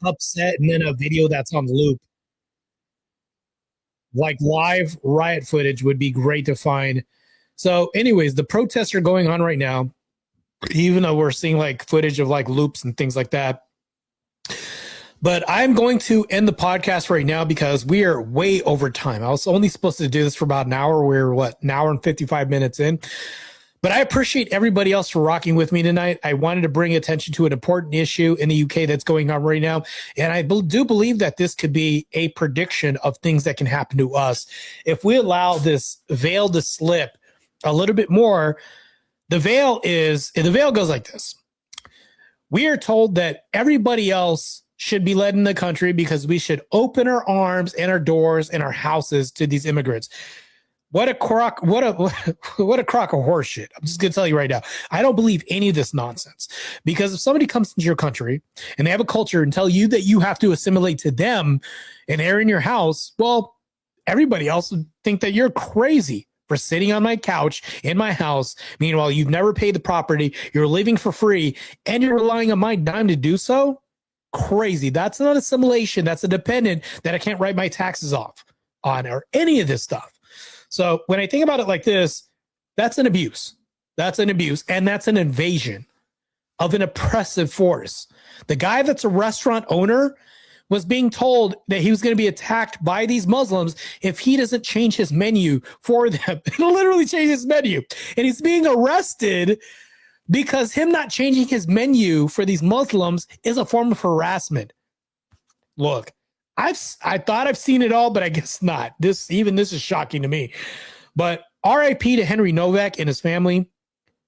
upset and then a video that's on loop. Like live riot footage would be great to find. So anyways, the protests are going on right now, even though we're seeing like footage of like loops and things like that. But I'm going to end the podcast right now because we are way over time. I was only supposed to do this for about an hour. We're an hour and 55 minutes in. But I appreciate everybody else for rocking with me tonight. I wanted to bring attention to an important issue in the UK that's going on right now. And I do believe that this could be a prediction of things that can happen to us. If we allow this veil to slip a little bit more, the veil goes like this. We are told that everybody else should be led in the country because we should open our arms and our doors and our houses to these immigrants. What a crock of horse shit. I'm just going to tell you right now. I don't believe any of this nonsense because if somebody comes into your country and they have a culture and tell you that you have to assimilate to them and they're in your house, well, everybody else would think that you're crazy. for sitting on my couch in my house. Meanwhile, you've never paid the property, you're living for free, and you're relying on my dime to do so? Crazy. That's not assimilation. That's a dependent that I can't write my taxes off on or any of this stuff. So when I think about it like this, that's an abuse. That's an abuse, and that's an invasion of an oppressive force. The guy that's a restaurant owner was being told that he was going to be attacked by these Muslims if he doesn't change his menu for them. He'll literally change his menu. And he's being arrested because him not changing his menu for these Muslims is a form of harassment. Look, I thought I've seen it all, but I guess not. This is shocking to me. But RIP to Henry Novak and his family.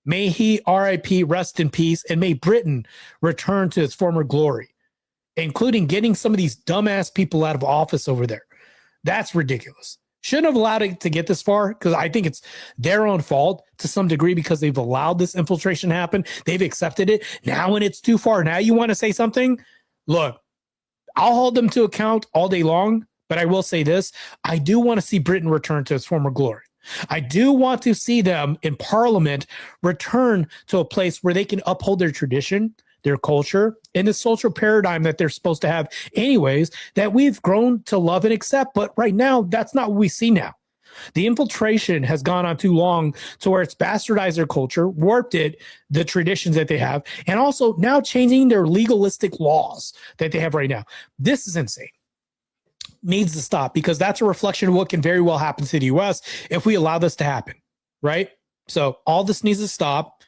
May he, RIP, rest in peace, and may Britain return to its former glory, including getting some of these dumbass people out of office over there. That's ridiculous. Shouldn't have allowed it to get this far, because I think it's their own fault to some degree, because they've allowed this infiltration to happen. They've accepted it. Now when it's too far, now you want to say something? Look, I'll hold them to account all day long, but I will say this. I do want to see Britain return to its former glory. I do want to see them in Parliament return to a place where they can uphold their tradition, their culture, and the social paradigm that they're supposed to have anyways, that we've grown to love and accept. But right now, that's not what we see now. The infiltration has gone on too long to where it's bastardized their culture, warped it, the traditions that they have, and also now changing their legalistic laws that they have right now. This is insane. Needs to stop, because that's a reflection of what can very well happen to the U.S. if we allow this to happen, right? So all this needs to stop,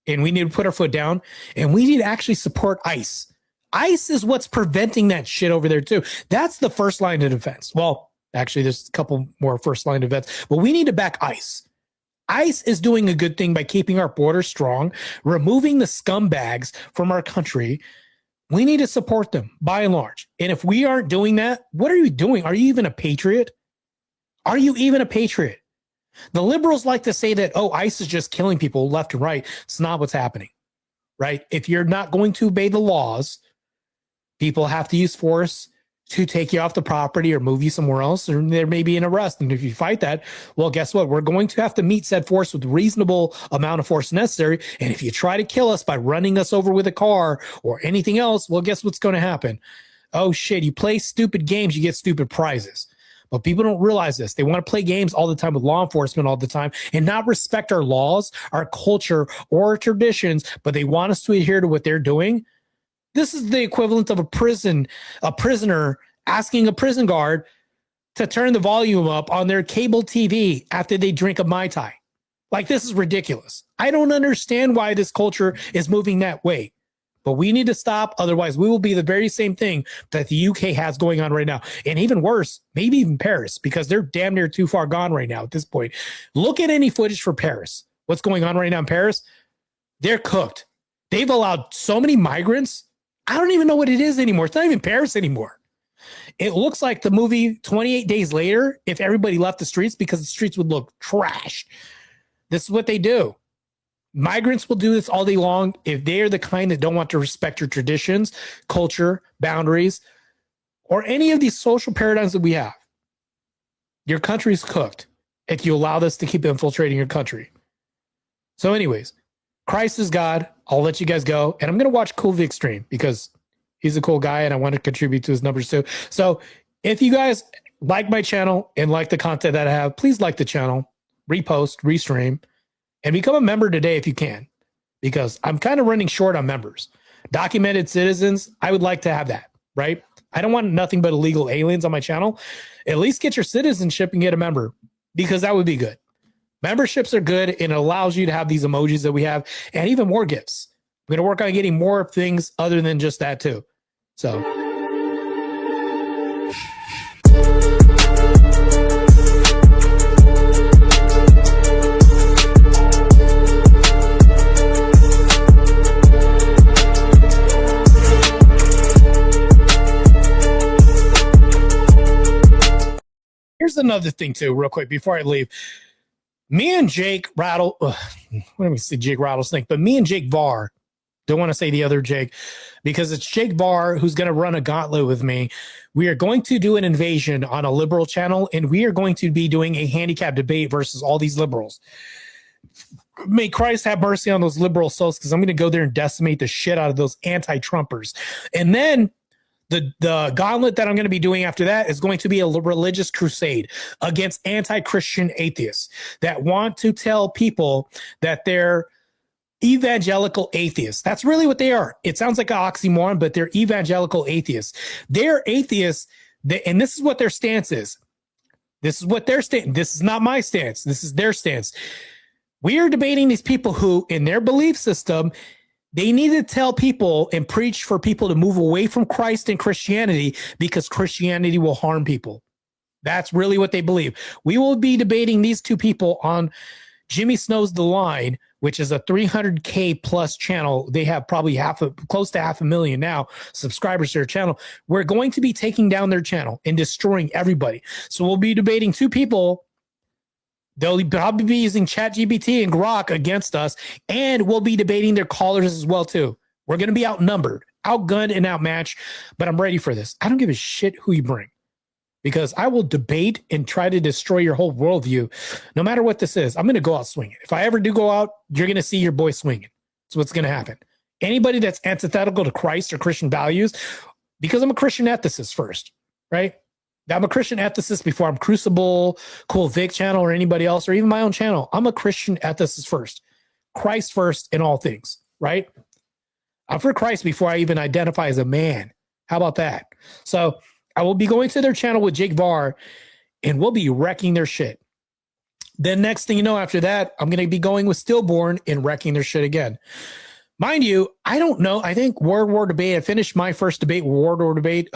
and we need to put our foot down, and we need to actually support ICE. ICE is what's preventing that shit over there too. That's the first line of defense. Well, actually, there's a couple more first line of defense, but we need to back ICE. ICE is doing a good thing by keeping our border strong, removing the scumbags from our country. We need to support them by and large. And if we aren't doing that, what are you doing? Are you even a patriot? Are you even a patriot? The liberals like to say that, oh, ICE is just killing people left and right. It's not what's happening, right? If you're not going to obey the laws, people have to use force to take you off the property or move you somewhere else, or there may be an arrest. And if you fight that, well, guess what? We're going to have to meet said force with reasonable amount of force necessary. And if you try to kill us by running us over with a car or anything else, well, guess what's going to happen? Oh, shit, you play stupid games, you get stupid prizes. But people don't realize this. They want to play games all the time with law enforcement all the time and not respect our laws, our culture, or our traditions, but they want us to adhere to what they're doing. This is the equivalent of a prisoner asking a prison guard to turn the volume up on their cable TV after they drink a Mai Tai. Like, this is ridiculous. I don't understand why this culture is moving that way, but we need to stop. Otherwise, we will be the very same thing that the UK has going on right now. And even worse, maybe even Paris, because they're damn near too far gone right now at this point. Look at any footage for Paris. What's going on right now in Paris? They're cooked. They've allowed so many migrants. I don't even know what it is anymore. It's not even Paris anymore. It looks like the movie 28 Days Later if everybody left the streets, because the streets would look trashed. This is what they do. Migrants will do this all day long if they are the kind that don't want to respect your traditions, culture, boundaries, or any of these social paradigms that we have. Your country's cooked if you allow this to keep infiltrating your country. So anyways, Christ is God. I'll let you guys go. And I'm going to watch Cool Vic stream because he's a cool guy and I want to contribute to his numbers too. So if you guys like my channel and like the content that I have, please like the channel, repost, restream, and become a member today if you can, because I'm kind of running short on members. Documented citizens, I would like to have that, right? I don't want nothing but illegal aliens on my channel. At least get your citizenship and get a member, because that would be good. Memberships are good, and it allows you to have these emojis that we have and even more gifts. We're going to work on getting more things other than just that too. So. Here's another thing too, real quick, before I leave. Me and Jake Rattle, what do we say, Jake Rattlesnake? But me and Jake Var Don't want to say the other Jake, because it's Jake Barr who's going to run a gauntlet with me. We are going to do an invasion on a liberal channel, and we are going to be doing a handicap debate versus all these liberals. May Christ have mercy on those liberal souls, because I'm going to go there and decimate the shit out of those anti-Trumpers. And then the gauntlet that I'm going to be doing after that is going to be a religious crusade against anti-Christian atheists that want to tell people that they're evangelical atheists. That's really what they are. It sounds like an oxymoron, but they're evangelical atheists. They're atheists, and this is what their stance is. This is what their stance. This is not my stance. This is their stance. We are debating these people who, in their belief system, they need to tell people and preach for people to move away from Christ and Christianity, because Christianity will harm people. That's really what they believe. We will be debating these two people on Jimmy Snow's The Line, which is a 300K plus channel. They have probably close to 500,000 now subscribers to their channel. We're going to be taking down their channel and destroying everybody. So we'll be debating two people. They'll probably be using ChatGPT and Grok against us, and we'll be debating their callers as well too. We're going to be outnumbered, outgunned, and outmatched, but I'm ready for this. I don't give a shit who you bring, because I will debate and try to destroy your whole worldview. No matter what this is, I'm going to go out swinging. If I ever do go out, you're going to see your boy swinging. That's what's going to happen. Anybody that's antithetical to Christ or Christian values, because I'm a Christian ethicist first, right? I'm a Christian ethicist before I'm Crucible, Cool Vic channel, or anybody else, or even my own channel. I'm a Christian ethicist first. Christ first in all things, right? I'm for Christ before I even identify as a man. How about that? So I will be going to their channel with Jake Barr, and we'll be wrecking their shit. Then next thing you know, after that, I'm going to be going with Stillborn and wrecking their shit again. Mind you, I don't know. I think World War Debate, I finished my first debate, World War Debate.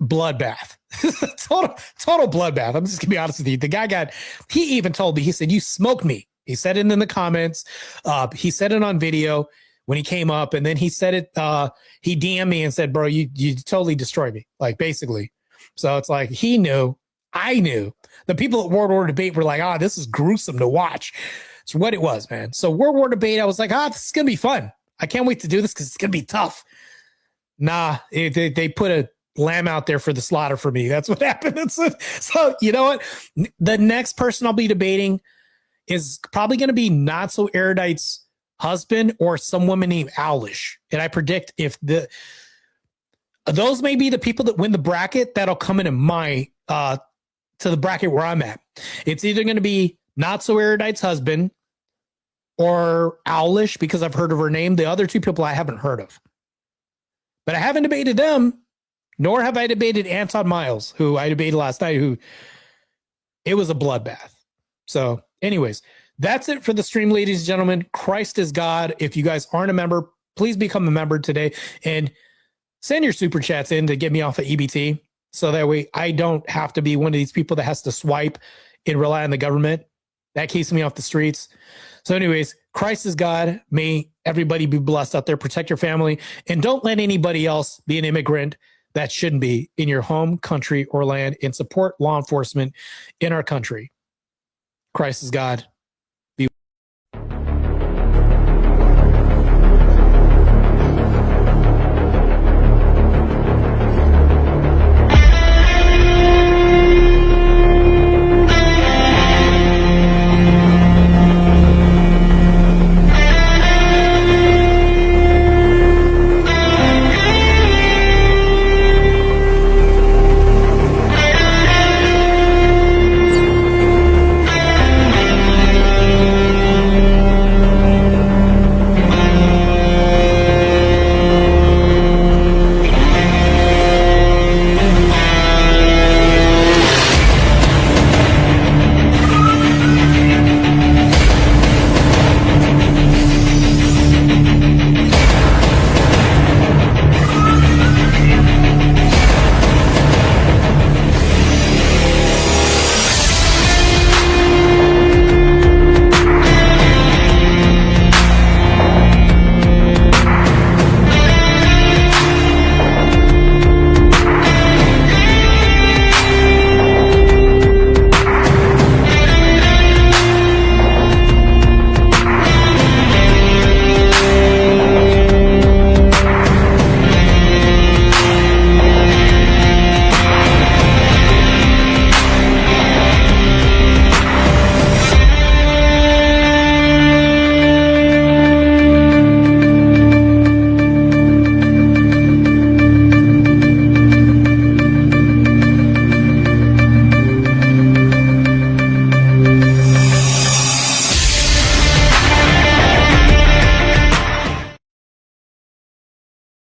Bloodbath. total bloodbath. I'm just gonna be honest with you. The guy he even told me, he said, "You smoked me." He said it in the comments. He said it on video when he came up, and then he said it, he DM'd me and said, "Bro, you totally destroyed me." Like, basically. So it's like, he knew, I knew. The people at World War Debate were like, this is gruesome to watch. It's what it was, man. So World War Debate, I was like, this is gonna be fun. I can't wait to do this because it's gonna be tough. Nah, they put a lamb out there for the slaughter for me. That's what happened. So you know what? The next person I'll be debating is probably going to be Not So Erudite's husband or some woman named Owlish. And I predict if those may be the people that win the bracket, that'll come into my to the bracket where I'm at. It's either going to be Not So Erudite's husband or Owlish, because I've heard of her name. The other two people I haven't heard of, but I haven't debated them. Nor have I debated Anton Miles, who I debated last night, who it was a bloodbath. So anyways, that's it for the stream, ladies and gentlemen. Christ is God. If you guys aren't a member, please become a member today and send your super chats in to get me off of EBT. So that way I don't have to be one of these people that has to swipe and rely on the government. That keeps me off the streets. So anyways, Christ is God. May everybody be blessed out there. Protect your family. And don't let anybody else be an immigrant that shouldn't be in your home, country, or land, and support law enforcement in our country. Christ is God.